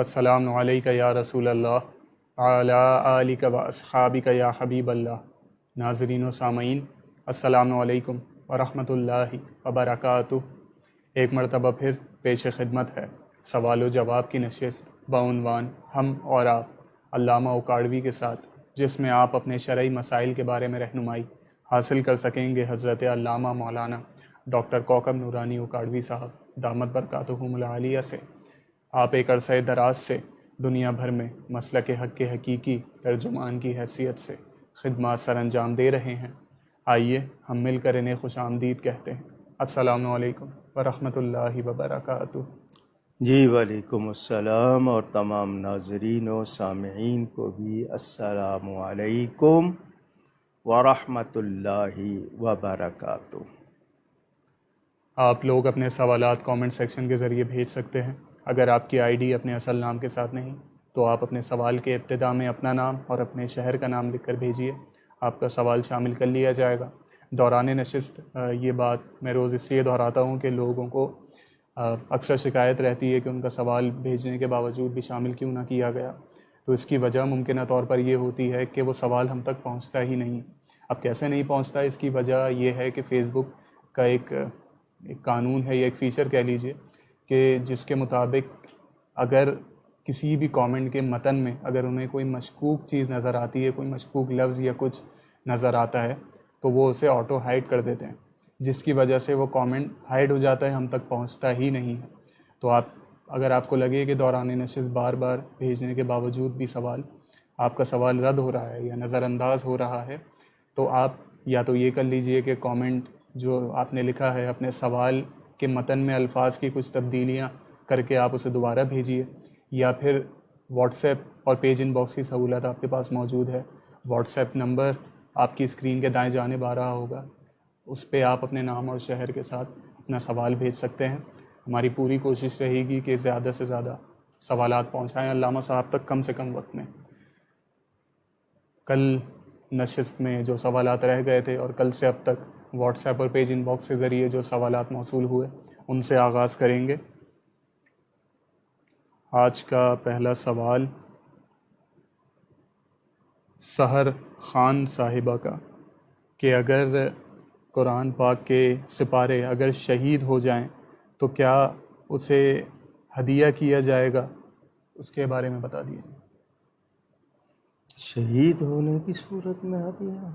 السلام علیکم یا رسول اللہ علی آلک و اصحابک یا حبیب اللہ۔ ناظرین و سامعین، السلام علیکم ورحمۃ اللہ وبرکاتہ۔ ایک مرتبہ پھر پیش خدمت ہے سوال و جواب کی نشست بعنوان ہم اور آپ علامہ اکاڑوی کے ساتھ، جس میں آپ اپنے شرعی مسائل کے بارے میں رہنمائی حاصل کر سکیں گے حضرت علامہ مولانا ڈاکٹر کوکب نورانی اکاڑوی صاحب دامت برکاتہم العالیہ سے۔ آپ ایک عرصہ دراز سے دنیا بھر میں مسلک حق کے حقیقی ترجمان کی حیثیت سے خدمات سر انجام دے رہے ہیں۔ آئیے ہم مل کر انہیں خوش آمدید کہتے ہیں۔ السلام علیکم ورحمۃ اللہ وبرکاتہ۔ جی وعلیکم السلام، اور تمام ناظرین و سامعین کو بھی السلام علیکم ورحمۃ اللہ وبرکاتہ۔ آپ لوگ اپنے سوالات کامنٹ سیکشن کے ذریعے بھیج سکتے ہیں۔ اگر آپ کی آئی ڈی اپنے اصل نام کے ساتھ نہیں تو آپ اپنے سوال کے ابتدا میں اپنا نام اور اپنے شہر کا نام لکھ کر بھیجیے، آپ کا سوال شامل کر لیا جائے گا۔ دوران نشست یہ بات میں روز اس لیے دہراتا ہوں کہ لوگوں کو اکثر شکایت رہتی ہے کہ ان کا سوال بھیجنے کے باوجود بھی شامل کیوں نہ کیا گیا، تو اس کی وجہ ممکنہ طور پر یہ ہوتی ہے کہ وہ سوال ہم تک پہنچتا ہی نہیں۔ اب کیسے نہیں پہنچتا، اس کی وجہ یہ ہے کہ فیس بک کا ایک قانون ہے یا ایک فیچر کہہ لیجئے کہ جس کے مطابق اگر کسی بھی کامنٹ کے متن میں اگر انہیں کوئی مشکوک چیز نظر آتی ہے، کوئی مشکوک لفظ یا کچھ نظر آتا ہے تو وہ اسے آٹو ہائڈ کر دیتے ہیں، جس کی وجہ سے وہ کامنٹ ہائڈ ہو جاتا ہے، ہم تک پہنچتا ہی نہیں ہے۔ تو اگر آپ کو لگے کہ دوران نشست بار بار بھیجنے کے باوجود بھی آپ کا سوال رد ہو رہا ہے یا نظر انداز ہو رہا ہے، تو آپ یا تو یہ کر لیجئے کہ کامنٹ جو آپ نے لکھا ہے اپنے سوال کے متن میں الفاظ کی کچھ تبدیلیاں کر کے آپ اسے دوبارہ بھیجیے، یا پھر واٹس ایپ اور پیج ان باکس کی سہولت آپ کے پاس موجود ہے۔ واٹس ایپ نمبر آپ کی اسکرین کے دائیں جانب آ رہا ہوگا، اس پہ آپ اپنے نام اور شہر کے ساتھ اپنا سوال بھیج سکتے ہیں۔ ہماری پوری کوشش رہے گی کہ زیادہ سے زیادہ سوالات پہنچائیں علامہ صاحب تک کم سے کم وقت میں۔ کل نشست میں جو سوالات رہ گئے تھے اور کل سے اب تک واٹس ایپ اور پیج ان باکس کے ذریعے جو سوالات موصول ہوئے ان سے آغاز کریں گے۔ آج کا پہلا سوال سحر خان صاحبہ کا، کہ اگر قرآن پاک کے سپارے اگر شہید ہو جائیں تو کیا اسے ہدیہ کیا جائے گا، اس کے بارے میں بتا دیجیے۔ شہید ہونے کی صورت میں ہدیہ؟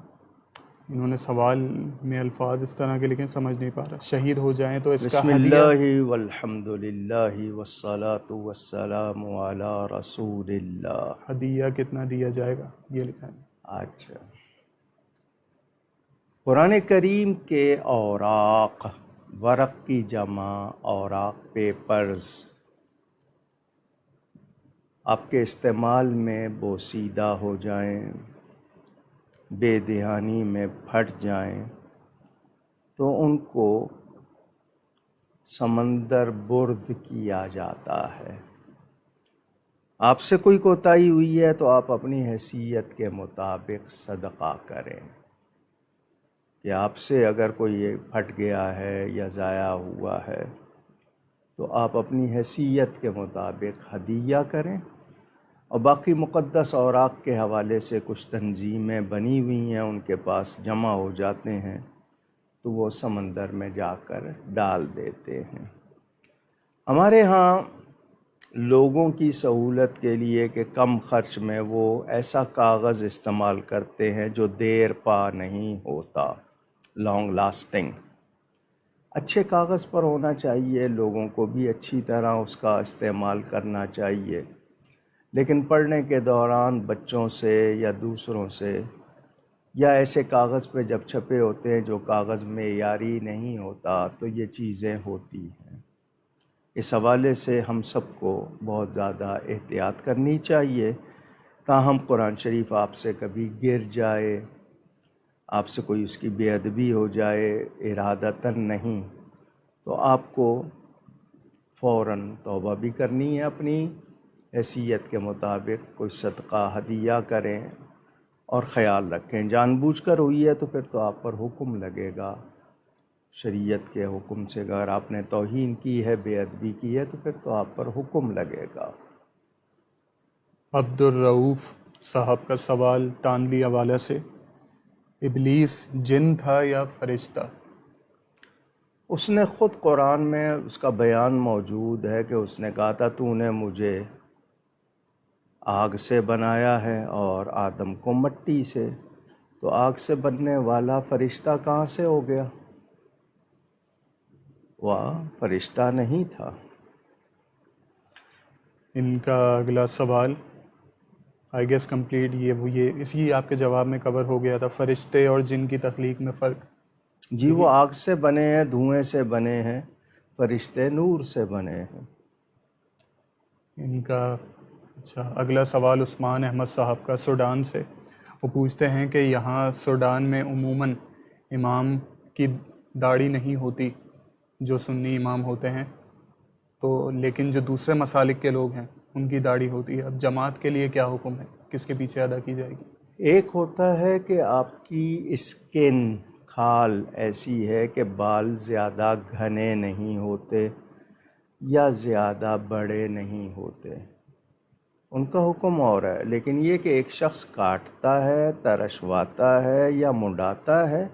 انہوں نے سوال میں الفاظ اس طرح کے لیکن سمجھ نہیں پا رہا۔ شہید ہو جائیں تو اس کا بسم ہدیہ اللہ والحمد للہ والصلاة والسلام علی رسول اللہ۔ ہدیہ کتنا دیا جائے گا یہ لکھا ہے۔ اچھا، قرآن کریم کے اوراق، ورق کی جمع اوراق، پیپرز آپ کے استعمال میں بوسیدہ ہو جائیں، بے دہانی میں پھٹ جائیں تو ان کو سمندر برد کیا جاتا ہے۔ آپ سے کوئی کوتاہی ہوئی ہے تو آپ اپنی حیثیت کے مطابق صدقہ کریں، کہ آپ سے اگر کوئی پھٹ گیا ہے یا ضائع ہوا ہے تو آپ اپنی حیثیت کے مطابق ہدیہ کریں۔ اور باقی مقدس اوراق کے حوالے سے کچھ تنظیمیں بنی ہوئی ہیں، ان کے پاس جمع ہو جاتے ہیں تو وہ سمندر میں جا کر ڈال دیتے ہیں۔ ہمارے ہاں لوگوں کی سہولت کے لیے کہ کم خرچ میں وہ ایسا کاغذ استعمال کرتے ہیں جو دیر پا نہیں ہوتا، لانگ لاسٹنگ۔ اچھے کاغذ پر ہونا چاہیے، لوگوں کو بھی اچھی طرح اس کا استعمال کرنا چاہیے، لیکن پڑھنے کے دوران بچوں سے یا دوسروں سے یا ایسے کاغذ پہ جب چھپے ہوتے ہیں جو کاغذ معیاری نہیں ہوتا تو یہ چیزیں ہوتی ہیں۔ اس حوالے سے ہم سب کو بہت زیادہ احتیاط کرنی چاہیے، تاہم قرآن شریف آپ سے کبھی گر جائے، آپ سے کوئی اس کی بے ادبی ہو جائے ارادتاً نہیں، تو آپ کو فوراً توبہ بھی کرنی ہے، اپنی حیثیت کے مطابق کوئی صدقہ ہدیہ کریں، اور خیال رکھیں جان بوجھ کر ہوئی ہے تو پھر تو آپ پر حکم لگے گا شریعت کے حکم سے۔ اگر آپ نے توہین کی ہے، بے ادبی کی ہے تو پھر تو آپ پر حکم لگے گا۔ عبد الرؤوف صاحب کا سوال تانلی حوالہ سے، ابلیس جن تھا یا فرشتہ؟ اس نے خود قرآن میں اس کا بیان موجود ہے کہ اس نے کہا تھا تو نے مجھے آگ سے بنایا ہے اور آدم کو مٹی سے، تو آگ سے بننے والا فرشتہ کہاں سے ہو گیا؟ وہ فرشتہ نہیں تھا۔ ان کا اگلا سوال آئی گیس کمپلیٹ یہ اسی آپ کے جواب میں کور ہو گیا تھا، فرشتے اور جن کی تخلیق میں فرق۔ جی وہ آگ سے بنے ہیں، دھوئیں سے بنے ہیں، فرشتے نور سے بنے ہیں۔ ان کا اچھا اگلا سوال عثمان احمد صاحب کا سوڈان سے، وہ پوچھتے ہیں کہ یہاں سوڈان میں عموماً امام کی داڑھی نہیں ہوتی جو سنی امام ہوتے ہیں، تو لیکن جو دوسرے مسالک کے لوگ ہیں ان کی داڑھی ہوتی ہے، اب جماعت کے لیے کیا حکم ہے، کس کے پیچھے ادا کی جائے گی؟ ایک ہوتا ہے کہ آپ کی اسکن کھال ایسی ہے کہ بال زیادہ گھنے نہیں ہوتے یا زیادہ بڑے نہیں ہوتے، ان کا حکم اور ہے۔ لیکن یہ کہ ایک شخص کاٹتا ہے، ترشواتا ہے یا منڈاتا ہے،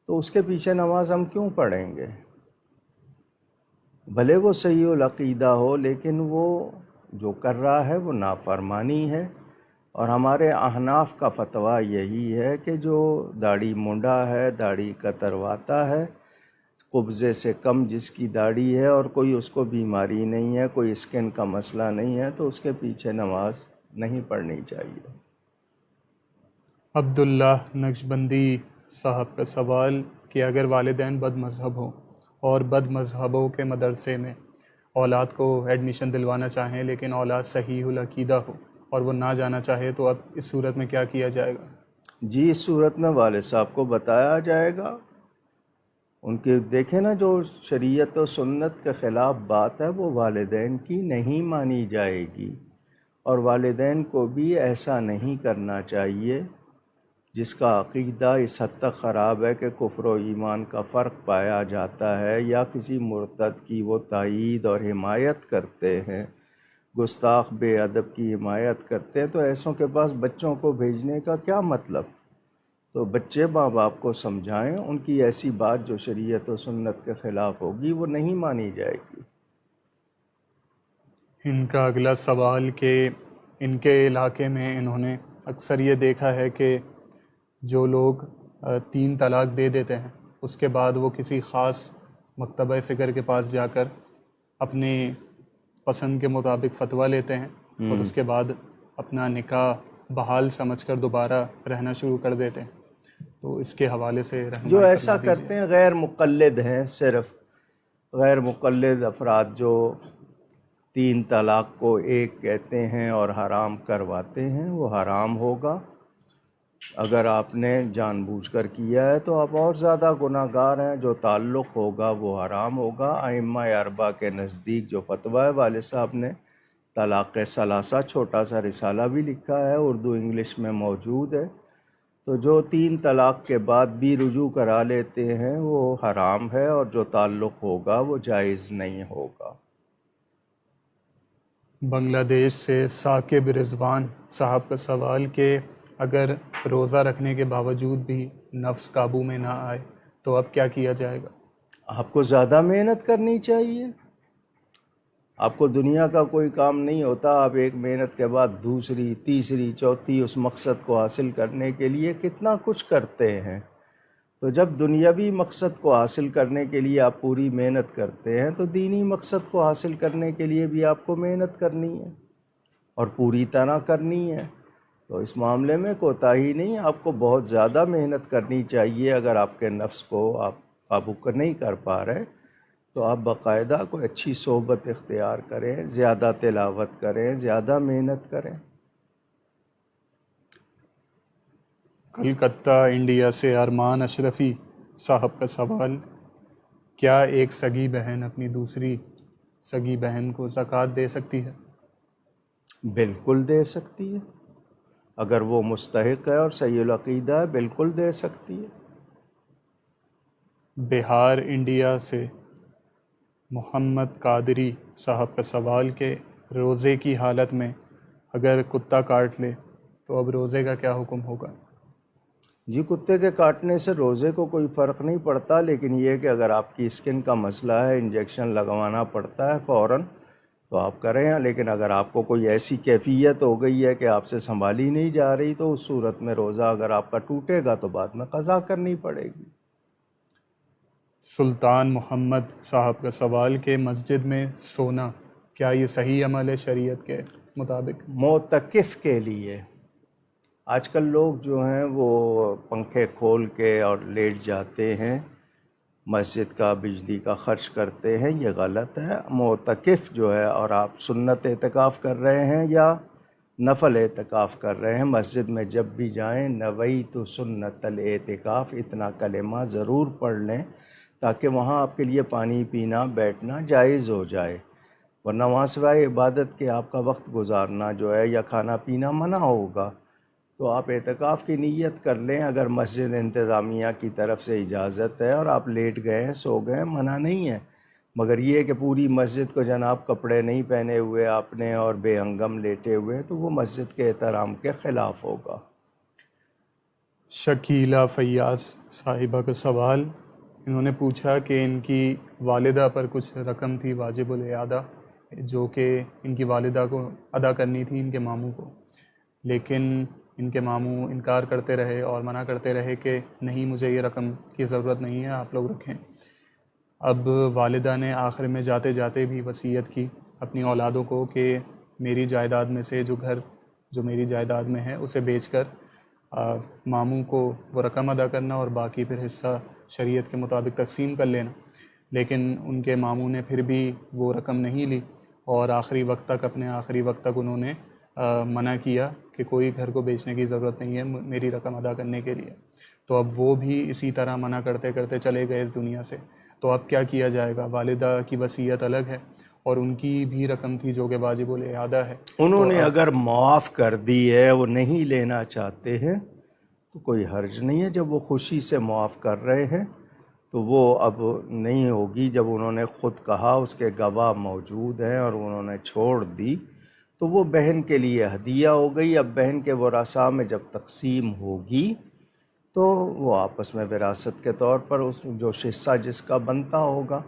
تو اس کے پیچھے نماز ہم کیوں پڑھیں گے؟ بھلے وہ صحیح العقیدہ ہو، لیکن وہ جو کر رہا ہے وہ نافرمانی ہے۔ اور ہمارے احناف کا فتویٰ یہی ہے کہ جو داڑھی منڈا ہے، داڑھی کترواتا ہے، قبضے سے کم جس کی داڑھی ہے اور کوئی اس کو بیماری نہیں ہے، کوئی اسکن کا مسئلہ نہیں ہے، تو اس کے پیچھے نماز نہیں پڑھنی چاہیے۔ عبداللہ نقشبندی صاحب کا سوال کہ اگر والدین بد مذہب ہوں اور بد مذہبوں کے مدرسے میں اولاد کو ایڈمیشن دلوانا چاہیں لیکن اولاد صحیح العقیدہ ہو اور وہ نہ جانا چاہے، تو اب اس صورت میں کیا کیا جائے گا؟ جی اس صورت میں والد صاحب کو بتایا جائے گا، ان کے دیکھیں نا جو شریعت و سنت کے خلاف بات ہے وہ والدین کی نہیں مانی جائے گی، اور والدین کو بھی ایسا نہیں کرنا چاہیے جس کا عقیدہ اس حد تک خراب ہے کہ کفر و ایمان کا فرق پایا جاتا ہے، یا کسی مرتد کی وہ تائید اور حمایت کرتے ہیں، گستاخ بے ادب کی حمایت کرتے ہیں، تو ایسوں کے پاس بچوں کو بھیجنے کا کیا مطلب؟ تو بچے ماں باپ کو سمجھائیں، ان کی ایسی بات جو شریعت و سنت کے خلاف ہوگی وہ نہیں مانی جائے گی۔ ان کا اگلا سوال کہ ان کے علاقے میں انہوں نے اکثر یہ دیکھا ہے کہ جو لوگ 3 طلاق دے دیتے ہیں اس کے بعد وہ کسی خاص مکتبہ فکر کے پاس جا کر اپنے پسند کے مطابق فتویٰ لیتے ہیں اور اس کے بعد اپنا نکاح بحال سمجھ کر دوبارہ رہنا شروع کر دیتے ہیں، تو اس کے حوالے سے جو رہنمائی ایسا فرما دیجیے۔ کرتے ہیں غیر مقلد ہیں، صرف غیر مقلد افراد جو 3 طلاق کو ایک کہتے ہیں اور حرام کرواتے ہیں، وہ حرام ہوگا۔ اگر آپ نے جان بوجھ کر کیا ہے تو آپ اور زیادہ گناہ گار ہیں، جو تعلق ہوگا وہ حرام ہوگا۔ ائمہ اربعہ کے نزدیک جو فتویٰ ہے، والد صاحب نے طلاق ثلاثہ چھوٹا سا رسالہ بھی لکھا ہے، اردو انگلش میں موجود ہے، تو جو 3 طلاق کے بعد بھی رجوع کرا لیتے ہیں وہ حرام ہے، اور جو تعلق ہوگا وہ جائز نہیں ہوگا۔ بنگلہ دیش سے ثاقب رضوان صاحب کا سوال کہ اگر روزہ رکھنے کے باوجود بھی نفس قابو میں نہ آئے تو اب کیا کیا جائے گا؟ آپ کو زیادہ محنت کرنی چاہیے۔ آپ کو دنیا کا کوئی کام نہیں ہوتا، آپ ایک محنت کے بعد دوسری، تیسری، چوتھی اس مقصد کو حاصل کرنے کے لیے کتنا کچھ کرتے ہیں۔ تو جب دنیاوی مقصد کو حاصل کرنے کے لیے آپ پوری محنت کرتے ہیں تو دینی مقصد کو حاصل کرنے کے لیے بھی آپ کو محنت کرنی ہے اور پوری طرح کرنی ہے۔ تو اس معاملے میں کوتاہی نہیں، آپ کو بہت زیادہ محنت کرنی چاہیے۔ اگر آپ کے نفس کو آپ قابو نہیں کر پا رہے تو آپ باقاعدہ کوئی اچھی صحبت اختیار کریں، زیادہ تلاوت کریں، زیادہ محنت کریں۔ کلکتہ انڈیا سے ارمان اشرفی صاحب کا سوال، کیا ایک سگی بہن اپنی دوسری سگی بہن کو زکوٰۃ دے سکتی ہے؟ بالکل دے سکتی ہے، اگر وہ مستحق ہے اور صحیح العقیدہ ہے، بالکل دے سکتی ہے۔ بہار انڈیا سے محمد قادری صاحب کا سوال کہ روزے کی حالت میں اگر کتا کاٹ لے تو اب روزے کا کیا حکم ہوگا؟ جی کتے کے کاٹنے سے روزے کو کوئی فرق نہیں پڑتا، لیکن یہ کہ اگر آپ کی اسکن کا مسئلہ ہے، انجیکشن لگوانا پڑتا ہے فوراً، تو آپ کریں، لیکن اگر آپ کو کوئی ایسی کیفیت ہو گئی ہے کہ آپ سے سنبھالی نہیں جا رہی تو اس صورت میں روزہ اگر آپ کا ٹوٹے گا تو بعد میں قضا کرنی پڑے گی۔ سلطان محمد صاحب کا سوال کہ مسجد میں سونا کیا یہ صحیح عمل ہے شریعت کے مطابق؟ معتکف کے لیے آج کل لوگ جو ہیں وہ پنکھے کھول کے اور لیٹ جاتے ہیں، مسجد کا بجلی کا خرچ کرتے ہیں، یہ غلط ہے۔ معتکف جو ہے، اور آپ سنت اعتکاف کر رہے ہیں یا نفل اعتکاف کر رہے ہیں، مسجد میں جب بھی جائیں نویت سنت الاعتکاف اتنا کلمہ ضرور پڑھ لیں، تاکہ وہاں آپ کے لیے پانی پینا بیٹھنا جائز ہو جائے، ورنہ وہاں سوائے عبادت کے آپ کا وقت گزارنا جو ہے یا کھانا پینا منع ہوگا۔ تو آپ اعتکاف کی نیت کر لیں، اگر مسجد انتظامیہ کی طرف سے اجازت ہے اور آپ لیٹ گئے ہیں، سو گئے ہیں، منع نہیں ہے، مگر یہ کہ پوری مسجد کو جناب کپڑے نہیں پہنے ہوئے آپ نے اور بے ہنگم لیٹے ہوئے، تو وہ مسجد کے احترام کے خلاف ہوگا۔ شکیلہ فیاض صاحبہ کا سوال، انہوں نے پوچھا کہ ان کی والدہ پر کچھ رقم تھی واجب الاعادہ جو کہ ان کی والدہ کو ادا کرنی تھی ان کے ماموں کو، لیکن ان کے ماموں انکار کرتے رہے اور منع کرتے رہے کہ نہیں مجھے یہ رقم کی ضرورت نہیں ہے، آپ لوگ رکھیں۔ اب والدہ نے آخر میں جاتے جاتے بھی وصیت کی اپنی اولادوں کو کہ میری جائیداد میں سے جو گھر جو میری جائیداد میں ہے اسے بیچ کر ماموں کو وہ رقم ادا کرنا اور باقی پھر حصہ شریعت کے مطابق تقسیم کر لینا، لیکن ان کے ماموں نے پھر بھی وہ رقم نہیں لی اور اپنے آخری وقت تک انہوں نے منع کیا کہ کوئی گھر کو بیچنے کی ضرورت نہیں ہے میری رقم ادا کرنے کے لیے۔ تو اب وہ بھی اسی طرح منع کرتے کرتے چلے گئے اس دنیا سے، تو اب کیا کیا جائے گا؟ والدہ کی وصیت الگ ہے اور ان کی بھی رقم تھی جو کہ واجب الاعادہ ہے۔ انہوں تو نے اگر معاف کر دی ہے، وہ نہیں لینا چاہتے ہیں تو کوئی حرج نہیں ہے، جب وہ خوشی سے معاف کر رہے ہیں تو وہ اب نہیں ہوگی۔ جب انہوں نے خود کہا، اس کے گواہ موجود ہیں اور انہوں نے چھوڑ دی، تو وہ بہن کے لیے ہدیہ ہو گئی۔ اب بہن کے ورثاء میں جب تقسیم ہوگی تو وہ آپس میں وراثت کے طور پر اس جو حصہ جس کا بنتا ہوگا،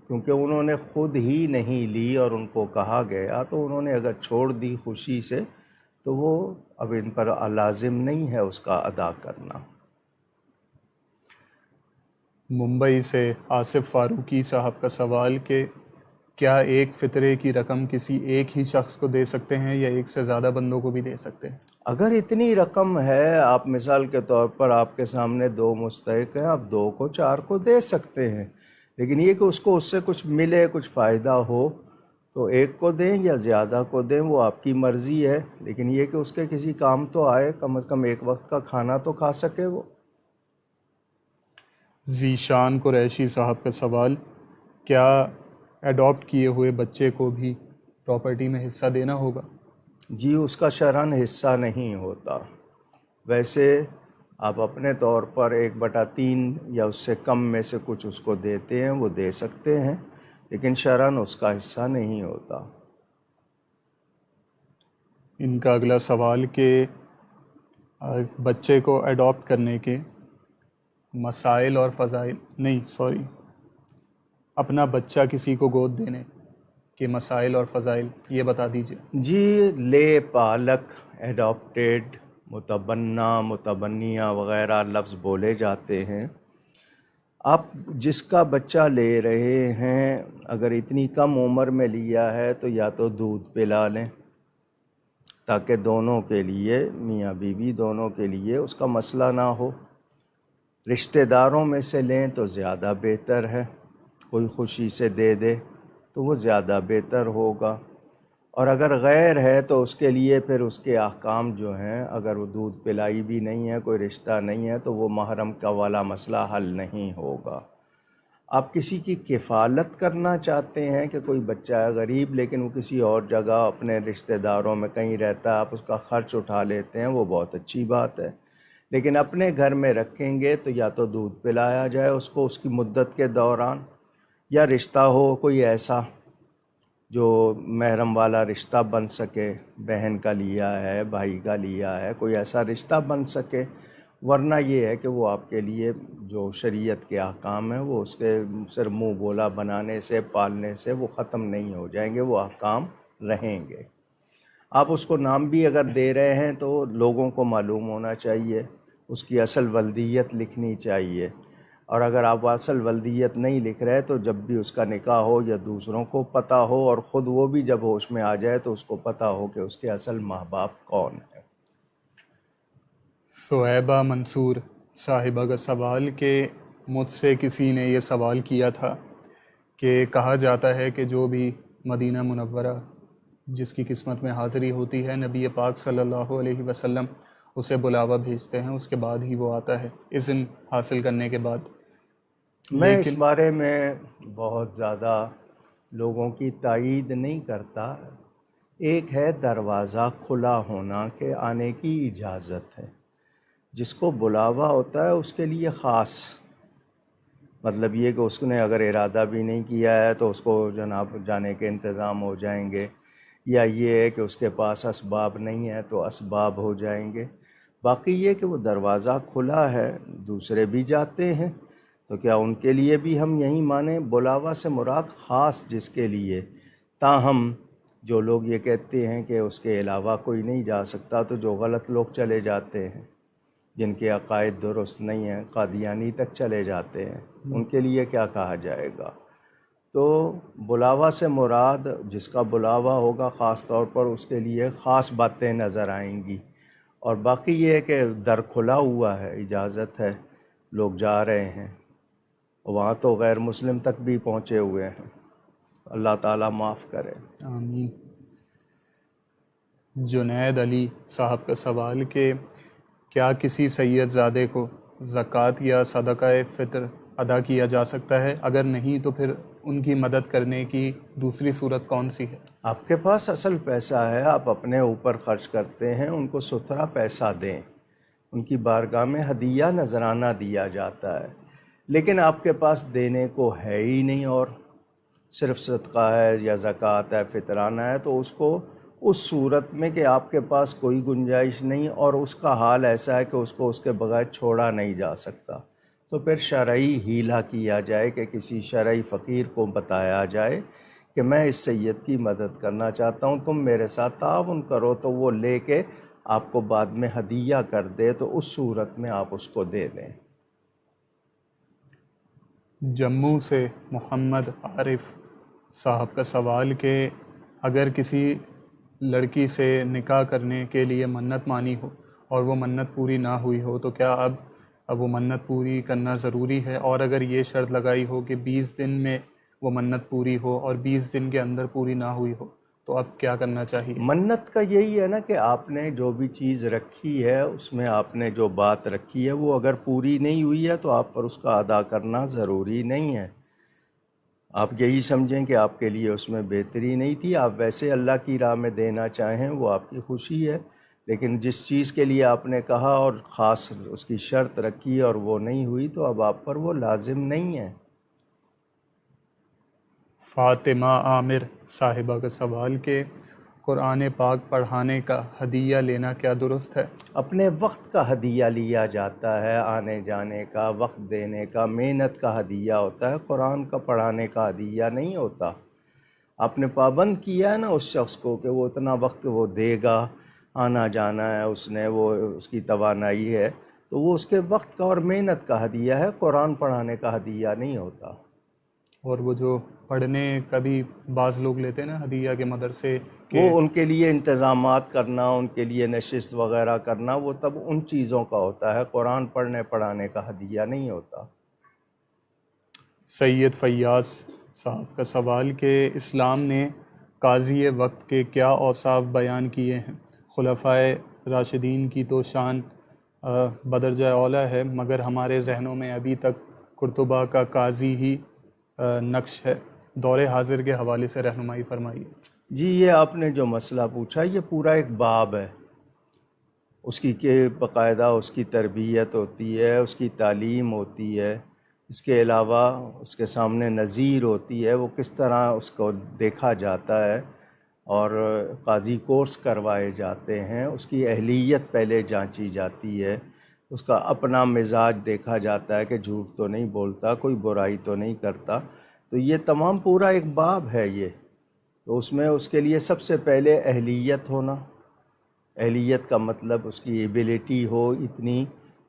کیونکہ انہوں نے خود ہی نہیں لی اور ان کو کہا گیا، تو انہوں نے اگر چھوڑ دی خوشی سے تو وہ اب ان پر لازم نہیں ہے اس کا ادا کرنا۔ ممبئی سے آصف فاروقی صاحب کا سوال کہ کیا ایک فطرے کی رقم کسی ایک ہی شخص کو دے سکتے ہیں یا ایک سے زیادہ بندوں کو بھی دے سکتے ہیں؟ اگر اتنی رقم ہے، آپ مثال کے طور پر آپ کے سامنے 2 مستحق ہیں، آپ 2 کو 4 کو دے سکتے ہیں، لیکن یہ کہ اس کو اس سے کچھ ملے، کچھ فائدہ ہو، تو ایک کو دیں یا زیادہ کو دیں، وہ آپ کی مرضی ہے، لیکن یہ کہ اس کے کسی کام تو آئے، کم از کم ایک وقت کا کھانا تو کھا سکے وہ۔ ذیشان قریشی صاحب کا سوال، کیا ایڈاپٹ کیے ہوئے بچے کو بھی پراپرٹی میں حصہ دینا ہوگا؟ جی اس کا شرعاً حصہ نہیں ہوتا، ویسے آپ اپنے طور پر 1/3 یا اس سے کم میں سے کچھ اس کو دیتے ہیں، وہ دے سکتے ہیں، لیکن شرعاً اس کا حصہ نہیں ہوتا۔ ان کا اگلا سوال کہ بچے کو ایڈاپٹ کرنے کے مسائل اور فضائل اپنا بچہ کسی کو گود دینے کے مسائل اور فضائل یہ بتا دیجیے۔ جی لے پالک، ایڈاپٹیڈ، متبنہ، متبنیہ وغیرہ لفظ بولے جاتے ہیں۔ آپ جس کا بچہ لے رہے ہیں اگر اتنی کم عمر میں لیا ہے تو یا تو دودھ پلا لیں تاکہ دونوں کے لیے، میاں بیوی دونوں کے لیے اس کا مسئلہ نہ ہو۔ رشتہ داروں میں سے لیں تو زیادہ بہتر ہے، کوئی خوشی سے دے دے تو وہ زیادہ بہتر ہوگا، اور اگر غیر ہے تو اس کے لیے پھر اس کے احکام جو ہیں، اگر وہ دودھ پلائی بھی نہیں ہے، کوئی رشتہ نہیں ہے، تو وہ محرم کا والا مسئلہ حل نہیں ہوگا۔ آپ کسی کی کفالت کرنا چاہتے ہیں کہ کوئی بچہ ہے غریب لیکن وہ کسی اور جگہ اپنے رشتہ داروں میں کہیں رہتا ہے، آپ اس کا خرچ اٹھا لیتے ہیں، وہ بہت اچھی بات ہے، لیکن اپنے گھر میں رکھیں گے تو یا تو دودھ پلایا جائے اس کو اس کی مدت کے دوران، یا رشتہ ہو کوئی ایسا جو محرم والا رشتہ بن سکے، بہن کا لیا ہے، بھائی کا لیا ہے، کوئی ایسا رشتہ بن سکے، ورنہ یہ ہے کہ وہ آپ کے لیے جو شریعت کے احکام ہیں وہ اس کے صرف منہ بولا بنانے سے، پالنے سے وہ ختم نہیں ہو جائیں گے، وہ احکام رہیں گے۔ آپ اس کو نام بھی اگر دے رہے ہیں تو لوگوں کو معلوم ہونا چاہیے، اس کی اصل ولدیت لکھنی چاہیے، اور اگر آپ اصل ولدیت نہیں لکھ رہے تو جب بھی اس کا نکاح ہو یا دوسروں کو پتہ ہو، اور خود وہ بھی جب ہوش میں آ جائے تو اس کو پتہ ہو کہ اس کے اصل ماں باپ کون ہیں۔ صہیبہ منصور صاحبہ کا سوال کہ مجھ سے کسی نے یہ سوال کیا تھا کہ کہا جاتا ہے کہ جو بھی مدینہ منورہ جس کی قسمت میں حاضری ہوتی ہے، نبی پاک صلی اللہ علیہ وسلم اسے بلاوا بھیجتے ہیں، اس کے بعد ہی وہ آتا ہے، اذن حاصل کرنے کے بعد۔ میں اس لیکن بارے میں بہت زیادہ لوگوں کی تائید نہیں کرتا۔ ایک ہے دروازہ کھلا ہونا کہ آنے کی اجازت ہے، جس کو بلاوا ہوتا ہے اس کے لیے خاص، مطلب یہ کہ اس نے اگر ارادہ بھی نہیں کیا ہے تو اس کو جناب جانے کے انتظام ہو جائیں گے، یا یہ ہے کہ اس کے پاس اسباب نہیں ہے تو اسباب ہو جائیں گے۔ باقی یہ کہ وہ دروازہ کھلا ہے، دوسرے بھی جاتے ہیں، تو کیا ان کے لیے بھی ہم یہی مانیں؟ بلاوا سے مراد خاص جس کے لیے، تاہم جو لوگ یہ کہتے ہیں کہ اس کے علاوہ کوئی نہیں جا سکتا، تو جو غلط لوگ چلے جاتے ہیں، جن کے عقائد درست نہیں ہیں، قادیانی تک چلے جاتے ہیں، ان کے لیے کیا کہا جائے گا؟ تو بلاوا سے مراد جس کا بلاوا ہوگا خاص طور پر اس کے لیے خاص باتیں نظر آئیں گی، اور باقی یہ ہے کہ در کھلا ہوا ہے، اجازت ہے، لوگ جا رہے ہیں، وہاں تو غیر مسلم تک بھی پہنچے ہوئے ہیں، اللہ تعالیٰ معاف کرے۔ آمین۔ جنید علی صاحب کا سوال کہ کیا کسی سید زادے کو زکوٰۃ یا صدقہ فطر ادا کیا جا سکتا ہے؟ اگر نہیں تو پھر ان کی مدد کرنے کی دوسری صورت کون سی ہے؟ آپ کے پاس اصل پیسہ ہے، آپ اپنے اوپر خرچ کرتے ہیں، ان کو ستھرا پیسہ دیں، ان کی بارگاہ میں ہدیہ نذرانہ دیا جاتا ہے، لیکن آپ کے پاس دینے کو ہے ہی نہیں، اور صرف صدقہ ہے یا زکوٰۃ ہے، فطرانہ ہے، تو اس کو اس صورت میں کہ آپ کے پاس کوئی گنجائش نہیں اور اس کا حال ایسا ہے کہ اس کو اس کے بغیر چھوڑا نہیں جا سکتا، تو پھر شرعی ہیلہ کیا جائے کہ کسی شرعی فقیر کو بتایا جائے کہ میں اس سید کی مدد کرنا چاہتا ہوں، تم میرے ساتھ تعاون کرو، تو وہ لے کے آپ کو بعد میں ہدیہ کر دے، تو اس صورت میں آپ اس کو دے دیں۔ جموں سے محمد عارف صاحب کا سوال کہ اگر کسی لڑکی سے نکاح کرنے کے لیے منت مانی ہو اور وہ منت پوری نہ ہوئی ہو تو کیا اب وہ منت پوری کرنا ضروری ہے؟ اور اگر یہ شرط لگائی ہو کہ 20 دن میں وہ منت پوری ہو اور 20 دن کے اندر پوری نہ ہوئی ہو تو اب کیا کرنا چاہیے؟ منت کا یہی ہے نا کہ آپ نے جو بھی چیز رکھی ہے اس میں آپ نے جو بات رکھی ہے وہ اگر پوری نہیں ہوئی ہے تو آپ پر اس کا ادا کرنا ضروری نہیں ہے۔ آپ یہی سمجھیں کہ آپ کے لیے اس میں بہتری نہیں تھی، آپ ویسے اللہ کی راہ میں دینا چاہیں وہ آپ کی خوشی ہے، لیکن جس چیز کے لیے آپ نے کہا اور خاص اس کی شرط رکھی اور وہ نہیں ہوئی تو اب آپ پر وہ لازم نہیں ہے۔ فاطمہ عامر صاحبہ کا سوال کہ قرآن پاک پڑھانے کا ہدیہ لینا کیا درست ہے؟ اپنے وقت کا ہدیہ لیا جاتا ہے، آنے جانے کا، وقت دینے کا، محنت کا ہدیہ ہوتا ہے، قرآن کا پڑھانے کا ہدیہ نہیں ہوتا۔ آپ نے پابند کیا ہے نا اس شخص کو کہ وہ اتنا وقت وہ دے گا، آنا جانا ہے، وہ اس کی توانائی ہے، تو وہ اس کے وقت کا اور محنت کا ہدیہ ہے، قرآن پڑھانے کا ہدیہ نہیں ہوتا۔ اور وہ جو پڑھنے کا بھی بعض لوگ لیتے ہیں نا ہدیہ کے مدرسے وہ کہ ان کے لیے انتظامات کرنا، ان کے لیے نشست وغیرہ کرنا، وہ تب ان چیزوں کا ہوتا ہے، قرآن پڑھنے پڑھانے کا ہدیہ نہیں ہوتا۔ سید فیاض صاحب کا سوال کہ اسلام نے قاضی وقت کے کیا اوصاف بیان کیے ہیں؟ خلفائے راشدین کی تو شان بدرجہ اولیٰ ہے، مگر ہمارے ذہنوں میں ابھی تک قرطبہ کا قاضی ہی نقش ہے، دور حاضر کے حوالے سے رہنمائی فرمائیے۔ جی، یہ آپ نے جو مسئلہ پوچھا یہ پورا ایک باب ہے، اس کی کہ باقاعدہ اس کی تربیت ہوتی ہے، اس کی تعلیم ہوتی ہے، اس کے علاوہ اس کے سامنے نظیر ہوتی ہے، وہ کس طرح اس کو دیکھا جاتا ہے، اور قاضی کورس کروائے جاتے ہیں، اس کی اہلیت پہلے جانچی جاتی ہے، اس کا اپنا مزاج دیکھا جاتا ہے کہ جھوٹ تو نہیں بولتا، کوئی برائی تو نہیں کرتا. تو یہ تمام پورا ایک باب ہے یہ. تو اس میں اس کے لیے سب سے پہلے اہلیت ہونا. اہلیت کا مطلب اس کی ایبیلٹی ہو اتنی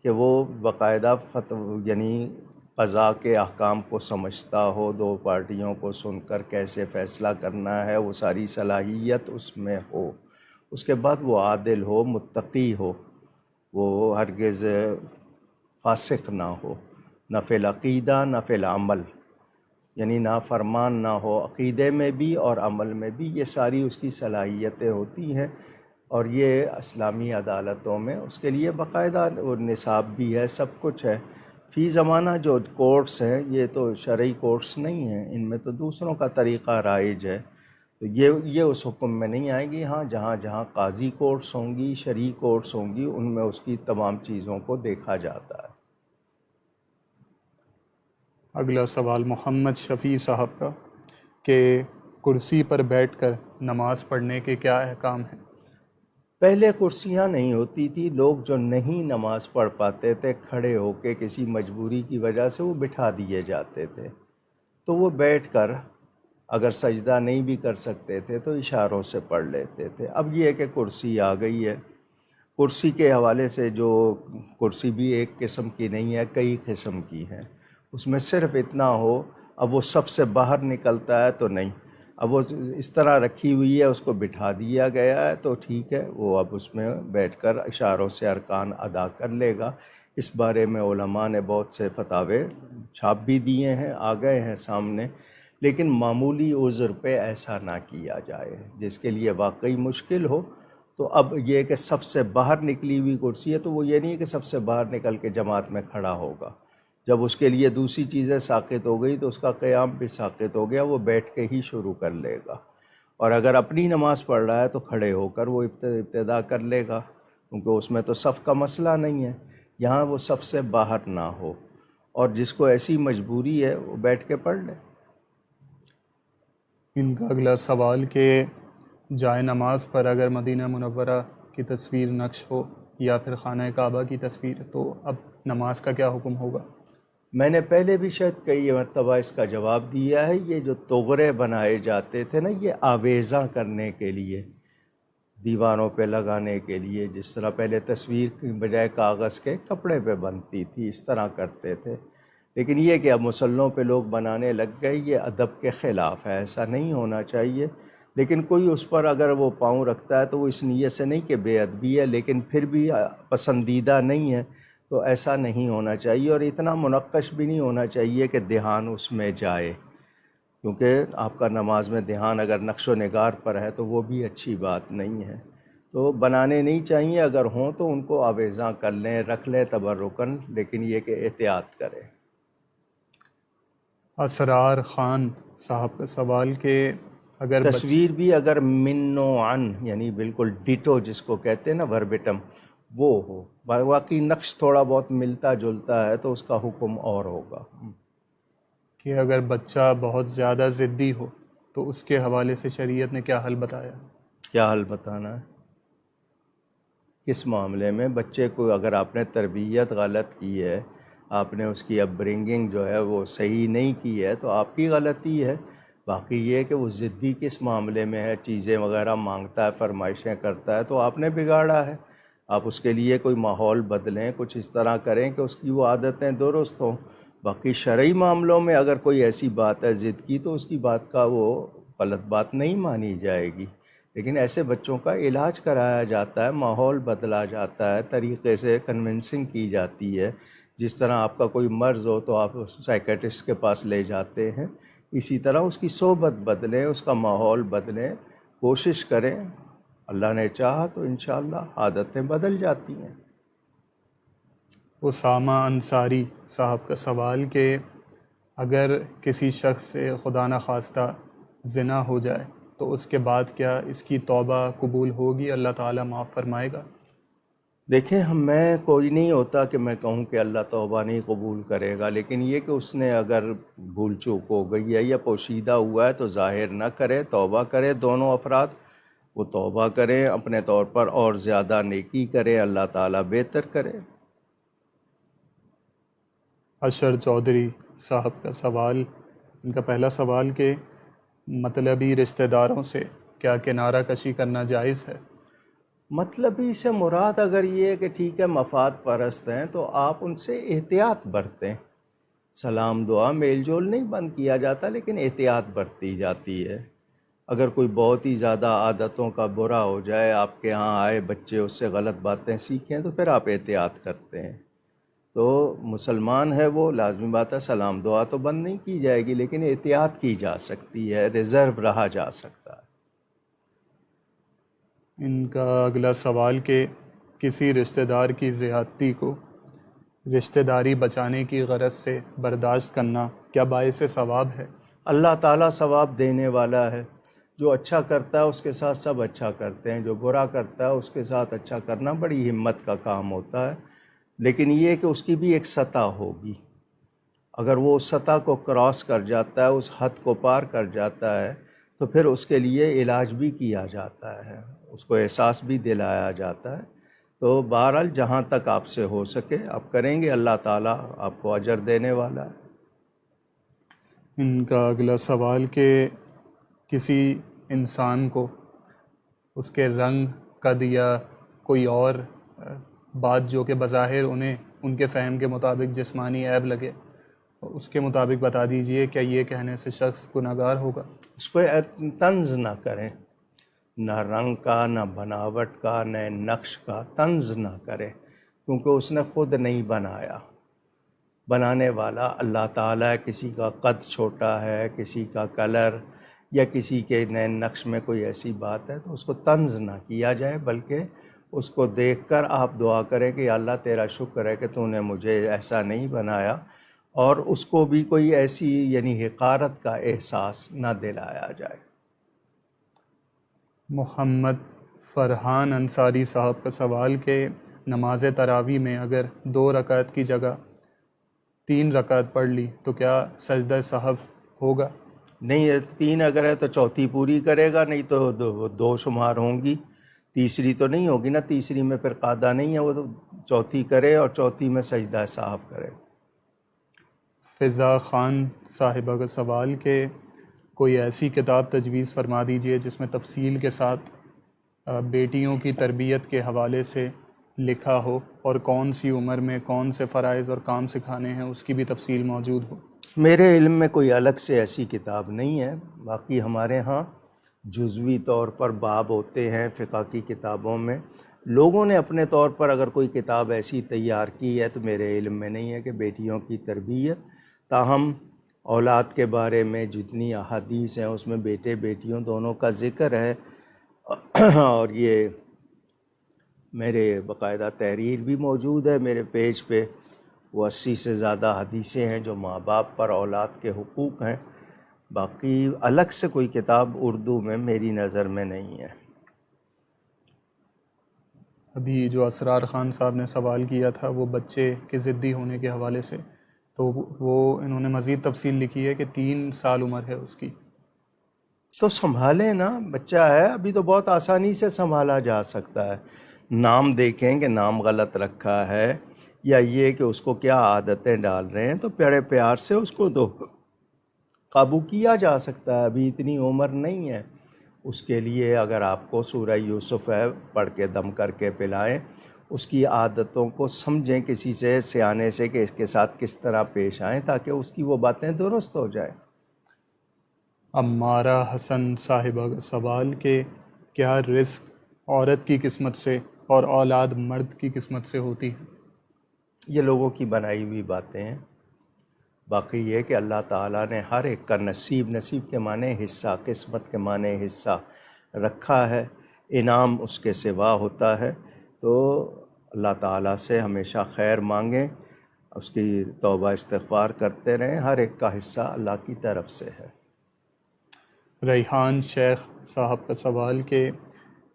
کہ وہ باقاعدہ یعنی قضاء کے احکام کو سمجھتا ہو، دو پارٹیوں کو سن کر کیسے فیصلہ کرنا ہے، وہ ساری صلاحیت اس میں ہو. اس کے بعد وہ عادل ہو، متقی ہو، وہ ہرگز فاسق نہ ہو، نہ فی العقیدہ نہ فی العمل، یعنی نافرمان نہ ہو عقیدے میں بھی اور عمل میں بھی. یہ ساری اس کی صلاحیتیں ہوتی ہیں، اور یہ اسلامی عدالتوں میں اس کے لیے باقاعدہ نصاب بھی ہے، سب کچھ ہے. فی زمانہ جو کورٹس ہیں یہ تو شرعی کورٹس نہیں ہیں، ان میں تو دوسروں کا طریقہ رائج ہے، تو یہ اس حکم میں نہیں آئیں گی. ہاں جہاں جہاں قاضی کورٹس ہوں گی، شرعی کورٹس ہوں گی، ان میں اس کی تمام چیزوں کو دیکھا جاتا ہے. اگلا سوال محمد شفیع صاحب کا کہ کرسی پر بیٹھ کر نماز پڑھنے کے کیا احکام ہیں؟ پہلے کرسیاں نہیں ہوتی تھی، لوگ جو نہیں نماز پڑھ پاتے تھے کھڑے ہو کے کسی مجبوری کی وجہ سے وہ بٹھا دیے جاتے تھے، تو وہ بیٹھ کر اگر سجدہ نہیں بھی کر سکتے تھے تو اشاروں سے پڑھ لیتے تھے. اب یہ ہے کہ کرسی آ گئی ہے. کرسی کے حوالے سے جو کرسی بھی ایک قسم کی نہیں ہے، کئی قسم کی ہیں. اس میں صرف اتنا ہو، اب وہ سب سے باہر نکلتا ہے تو نہیں، اب وہ اس طرح رکھی ہوئی ہے، اس کو بٹھا دیا گیا ہے تو ٹھیک ہے، وہ اب اس میں بیٹھ کر اشاروں سے ارکان ادا کر لے گا. اس بارے میں علماء نے بہت سے فتاوے چھاپ بھی دیے ہیں، آ گئے ہیں سامنے. لیکن معمولی عذر پہ ایسا نہ کیا جائے. جس کے لیے واقعی مشکل ہو، تو اب یہ کہ سب سے باہر نکلی ہوئی کرسی ہے تو وہ یہ نہیں کہ سب سے باہر نکل کے جماعت میں کھڑا ہوگا. جب اس کے لیے دوسری چیزیں ساقط ہو گئی تو اس کا قیام بھی ساقط ہو گیا، وہ بیٹھ کے ہی شروع کر لے گا. اور اگر اپنی نماز پڑھ رہا ہے تو کھڑے ہو کر وہ ابتدا کر لے گا، کیونکہ اس میں تو صف کا مسئلہ نہیں ہے. یہاں وہ صف سے باہر نہ ہو، اور جس کو ایسی مجبوری ہے وہ بیٹھ کے پڑھ لے. ان کا اگلا سوال کہ جائے نماز پر اگر مدینہ منورہ کی تصویر نقش ہو یا پھر خانہ کعبہ کی تصویر، تو اب نماز کا کیا حکم ہوگا؟ میں نے پہلے بھی شاید کئی مرتبہ اس کا جواب دیا ہے. یہ جو توغرے بنائے جاتے تھے نا، یہ آویزاں کرنے کے لیے، دیواروں پہ لگانے کے لیے، جس طرح پہلے تصویر کی بجائے کاغذ کے کپڑے پہ بنتی تھی، اس طرح کرتے تھے. لیکن یہ کہ اب مسلوں پہ لوگ بنانے لگ گئے، یہ ادب کے خلاف ہے، ایسا نہیں ہونا چاہیے. لیکن کوئی اس پر اگر وہ پاؤں رکھتا ہے تو وہ اس نیت سے نہیں کہ بے ادبی ہے، لیکن پھر بھی پسندیدہ نہیں ہے، تو ایسا نہیں ہونا چاہیے. اور اتنا منقش بھی نہیں ہونا چاہیے کہ دھیان اس میں جائے، کیونکہ آپ کا نماز میں دھیان اگر نقش و نگار پر ہے تو وہ بھی اچھی بات نہیں ہے. تو بنانے نہیں چاہیے، اگر ہوں تو ان کو آویزاں کر لیں، رکھ لیں تبرکن، لیکن یہ کہ احتیاط کریں. اسرار خان صاحب کا سوال کہ اگر تصویر بھی اگر من و عن، یعنی بالکل ڈیٹو جس کو کہتے ہیں نا وربٹم، وہ ہو، واقعی نقش تھوڑا بہت ملتا جلتا ہے تو اس کا حکم اور ہوگا. کہ اگر بچہ بہت زیادہ ضدی ہو تو اس کے حوالے سے شریعت نے کیا حل بتایا؟ کیا حل بتانا ہے؟ کس معاملے میں؟ بچے کو اگر آپ نے تربیت غلط کی ہے، آپ نے اس کی اپ برنگنگ جو ہے وہ صحیح نہیں کی ہے، تو آپ کی غلطی ہے. باقی یہ کہ وہ ضدی کس معاملے میں ہے، چیزیں وغیرہ مانگتا ہے، فرمائشیں کرتا ہے، تو آپ نے بگاڑا ہے. آپ اس کے لیے کوئی ماحول بدلیں، کچھ اس طرح کریں کہ اس کی وہ عادتیں درست ہوں. باقی شرعی معاملوں میں اگر کوئی ایسی بات ہے ضد کی، تو اس کی بات کا وہ غلط بات نہیں مانی جائے گی. لیکن ایسے بچوں کا علاج کرایا جاتا ہے، ماحول بدلا جاتا ہے، طریقے سے کنونسنگ کی جاتی ہے. جس طرح آپ کا کوئی مرض ہو تو آپ سائیکیٹرسٹ کے پاس لے جاتے ہیں، اسی طرح اس کی صحبت بدلیں، اس کا ماحول بدلیں، کوشش کریں. اللہ نے چاہا تو انشاءاللہ عادتیں بدل جاتی ہیں. اسامہ انصاری صاحب کا سوال کہ اگر کسی شخص سے خدا نخواستہ زنا ہو جائے تو اس کے بعد کیا اس کی توبہ قبول ہوگی؟ اللہ تعالیٰ معاف فرمائے گا؟ دیکھیں میں کوئی نہیں ہوتا کہ میں کہوں کہ اللہ توبہ نہیں قبول کرے گا، لیکن یہ کہ اس نے اگر بھول چوک ہو گئی ہے یا پوشیدہ ہوا ہے تو ظاہر نہ کرے، توبہ کرے دونوں افراد، وہ توبہ کریں اپنے طور پر اور زیادہ نیکی کرے، اللہ تعالیٰ بہتر کرے۔ اشر چودھری صاحب کا سوال، ان کا پہلا سوال کہ مطلبی رشتہ داروں سے کیا کنارہ کشی کرنا جائز ہے؟ مطلبی سے مراد اگر یہ ہے کہ ٹھیک ہے مفاد پرست ہیں تو آپ ان سے احتیاط برتیں، سلام دعا میل جول نہیں بند کیا جاتا لیکن احتیاط برتی جاتی ہے۔ اگر کوئی بہت ہی زیادہ عادتوں کا برا ہو جائے، آپ کے ہاں آئے بچے اس سے غلط باتیں سیکھیں تو پھر آپ احتیاط کرتے ہیں۔ تو مسلمان ہے وہ لازمی بات ہے سلام دعا تو بند نہیں کی جائے گی لیکن احتیاط کی جا سکتی ہے، ریزرو رہا جا سکتا ہے۔ ان کا اگلا سوال کہ کسی رشتہ دار کی زیادتی کو رشتہ داری بچانے کی غرض سے برداشت کرنا کیا باعث ثواب ہے؟ اللہ تعالیٰ ثواب دینے والا ہے، جو اچھا کرتا ہے اس کے ساتھ سب اچھا کرتے ہیں، جو برا کرتا ہے اس کے ساتھ اچھا کرنا بڑی ہمت کا کام ہوتا ہے، لیکن یہ کہ اس کی بھی ایک سطح ہوگی۔ اگر وہ اس سطح کو کراس کر جاتا ہے، اس حد کو پار کر جاتا ہے تو پھر اس کے لیے علاج بھی کیا جاتا ہے، اس کو احساس بھی دلایا جاتا ہے۔ تو بہرحال جہاں تک آپ سے ہو سکے آپ کریں گے، اللہ تعالیٰ آپ کو اجر دینے والا ہے۔ ان کا اگلا سوال کہ کسی انسان کو اس کے رنگ، قد یا کوئی اور بات جو کہ بظاہر انہیں ان کے فہم کے مطابق جسمانی عیب لگے، اس کے مطابق بتا دیجئے کیا یہ کہنے سے شخص گناہگار ہوگا؟ اس پہ طنز نہ کریں، نہ رنگ کا، نہ بناوٹ کا، نہ نقش کا طنز نہ کرے، کیونکہ اس نے خود نہیں بنایا، بنانے والا اللہ تعالیٰ ہے۔ کسی کا قد چھوٹا ہے، کسی کا کلر یا کسی کے نئے نقش میں کوئی ایسی بات ہے تو اس کو طنز نہ کیا جائے، بلکہ اس کو دیکھ کر آپ دعا کریں کہ یا اللہ تیرا شکر ہے کہ تو نے مجھے ایسا نہیں بنایا، اور اس کو بھی کوئی ایسی یعنی حقارت کا احساس نہ دلایا جائے۔ محمد فرحان انصاری صاحب کا سوال کہ نماز تراویح میں اگر 2 رکعت کی جگہ 3 رکعت پڑھ لی تو کیا سجدہ سہو ہوگا؟ نہیں، 3 اگر ہے تو چوتھی پوری کرے گا، نہیں تو 2 شمار ہوں گی، تیسری تو نہیں ہوگی نا، تیسری میں پھر قاعدہ نہیں ہے، وہ تو چوتھی کرے اور چوتھی میں سجدہ سہو کرے۔ فضا خان صاحبہ کا سوال کہ کوئی ایسی کتاب تجویز فرما دیجئے جس میں تفصیل کے ساتھ بیٹیوں کی تربیت کے حوالے سے لکھا ہو، اور کون سی عمر میں کون سے فرائض اور کام سکھانے ہیں اس کی بھی تفصیل موجود ہو۔ میرے علم میں کوئی الگ سے ایسی کتاب نہیں ہے، باقی ہمارے ہاں جزوی طور پر باب ہوتے ہیں فقہ کی کتابوں میں، لوگوں نے اپنے طور پر اگر کوئی کتاب ایسی تیار کی ہے تو میرے علم میں نہیں ہے کہ بیٹیوں کی تربیت، تاہم اولاد کے بارے میں جتنی احادیث ہیں اس میں بیٹے بیٹیوں دونوں کا ذکر ہے، اور یہ میرے باقاعدہ تحریر بھی موجود ہے میرے پیج پہ، وہ 80 سے زیادہ حدیثیں ہیں جو ماں باپ پر اولاد کے حقوق ہیں۔ باقی الگ سے کوئی کتاب اردو میں میری نظر میں نہیں ہے۔ ابھی جو اسرار خان صاحب نے سوال کیا تھا وہ بچے کے ضدی ہونے کے حوالے سے، تو وہ انہوں نے مزید تفصیل لکھی ہے کہ 3 سال عمر ہے اس کی۔ تو سنبھالیں نا، بچہ ہے ابھی تو بہت آسانی سے سنبھالا جا سکتا ہے۔ نام دیکھیں کہ نام غلط رکھا ہے یا یہ کہ اس کو کیا عادتیں ڈال رہے ہیں، تو بڑے پیار سے اس کو تو قابو کیا جا سکتا ہے، ابھی اتنی عمر نہیں ہے اس کے لیے۔ اگر آپ کو سورہ یوسف ہے پڑھ کے دم کر کے پلائیں، اس کی عادتوں کو سمجھیں کسی سے سیانے سے کہ اس کے ساتھ کس طرح پیش آئیں تاکہ اس کی وہ باتیں درست ہو جائیں۔ عمارہ حسن صاحبہ کا سوال کہ کیا رزق عورت کی قسمت سے اور اولاد مرد کی قسمت سے ہوتی ہے؟ یہ لوگوں کی بنائی ہوئی باتیں ہیں، باقی یہ کہ اللہ تعالیٰ نے ہر ایک کا نصیب کے معنی حصہ، قسمت کے معنی حصہ رکھا ہے، انعام اس کے سوا ہوتا ہے۔ تو اللہ تعالیٰ سے ہمیشہ خیر مانگیں، اس کی توبہ استغفار کرتے رہیں، ہر ایک کا حصہ اللہ کی طرف سے ہے۔ ریحان شیخ صاحب کا سوال کہ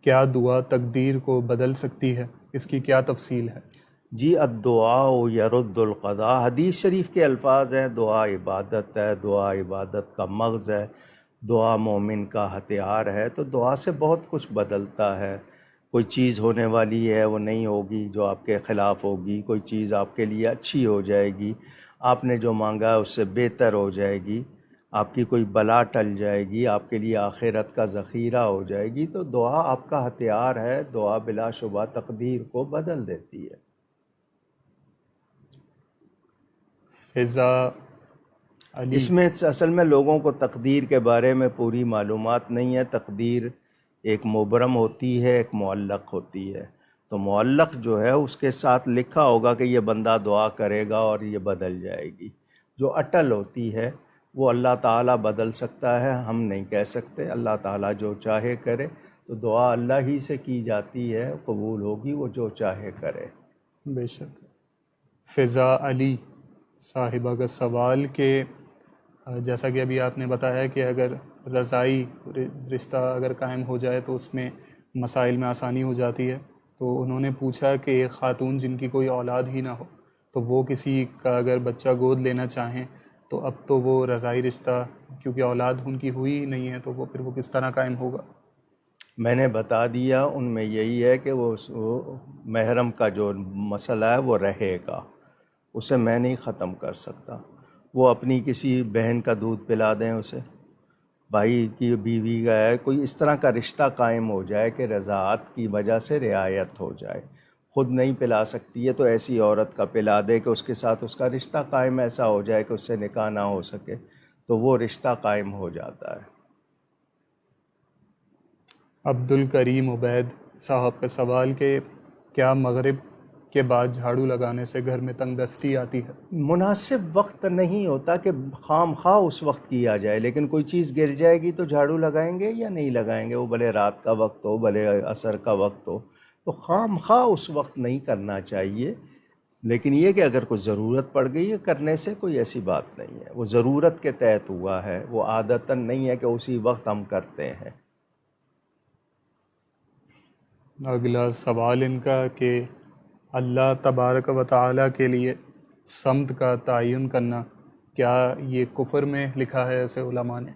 کیا دعا تقدیر کو بدل سکتی ہے؟ اس کی کیا تفصیل ہے؟ جی، الدعاء یرد القضاء، حدیث شریف کے الفاظ ہیں. دعا عبادت ہے، دعا عبادت کا مغز ہے، دعا مومن کا ہتھیار ہے. تو دعا سے بہت کچھ بدلتا ہے. کوئی چیز ہونے والی ہے وہ نہیں ہوگی جو آپ کے خلاف ہوگی، کوئی چیز آپ کے لیے اچھی ہو جائے گی، آپ نے جو مانگا ہے اس سے بہتر ہو جائے گی، آپ کی کوئی بلا ٹل جائے گی، آپ کے لیے آخرت کا ذخیرہ ہو جائے گی. تو دعا آپ کا ہتھیار ہے. دعا بلا شبہ تقدیر کو بدل دیتی ہے. فضا علی، اس میں اصل میں لوگوں کو تقدیر کے بارے میں پوری معلومات نہیں ہے. تقدیر ایک مبرم ہوتی ہے، ایک معلق ہوتی ہے. تو معلق جو ہے اس کے ساتھ لکھا ہوگا کہ یہ بندہ دعا کرے گا اور یہ بدل جائے گی. جو اٹل ہوتی ہے وہ اللہ تعالیٰ بدل سکتا ہے، ہم نہیں کہہ سکتے. اللہ تعالیٰ جو چاہے کرے. تو دعا اللہ ہی سے کی جاتی ہے، قبول ہوگی وہ جو چاہے کرے. بے شک. فضا علی صاحبہ کا سوال کہ جیسا کہ ابھی آپ نے بتایا کہ اگر رضائی رشتہ اگر قائم ہو جائے تو اس میں مسائل میں آسانی ہو جاتی ہے. تو انہوں نے پوچھا کہ ایک خاتون جن کی کوئی اولاد ہی نہ ہو تو وہ کسی کا اگر بچہ گود لینا چاہیں تو اب تو وہ رضائی رشتہ کیونکہ اولاد ان کی ہوئی ہی نہیں ہے تو وہ پھر وہ کس طرح قائم ہوگا؟ میں نے بتا دیا، ان میں یہی ہے کہ وہ محرم کا جو مسئلہ ہے وہ رہے گا، اسے میں نہیں ختم کر سکتا. وہ اپنی کسی بہن کا دودھ پلا دیں، اسے بھائی کی بیوی کا ہے، کوئی اس طرح کا رشتہ قائم ہو جائے کہ رضاعت کی وجہ سے رعایت ہو جائے. خود نہیں پلا سکتی ہے تو ایسی عورت کا پلا دے کہ اس کے ساتھ اس کا رشتہ قائم ایسا ہو جائے کہ اس سے نکاح نہ ہو سکے، تو وہ رشتہ قائم ہو جاتا ہے. عبد الکریم عبید صاحب کا سوال کہ کیا مغرب کے بعد جھاڑو لگانے سے گھر میں تنگ دستی آتی ہے؟ مناسب وقت نہیں ہوتا کہ خام خواہ اس وقت کیا جائے، لیکن کوئی چیز گر جائے گی تو جھاڑو لگائیں گے یا نہیں لگائیں گے؟ وہ بھلے رات کا وقت ہو، بھلے عصر کا وقت ہو. تو خام خواہ اس وقت نہیں کرنا چاہیے. لیکن یہ کہ اگر کوئی ضرورت پڑ گئی ہے کرنے سے، کوئی ایسی بات نہیں ہے. وہ ضرورت کے تحت ہوا ہے، وہ عادتاً نہیں ہے کہ اسی وقت ہم کرتے ہیں. اگلا سوال ان کا کہ اللہ تبارک و تعالیٰ کے لیے صمت کا تعین کرنا کیا یہ کفر میں لکھا ہے ایسے علماء نے؟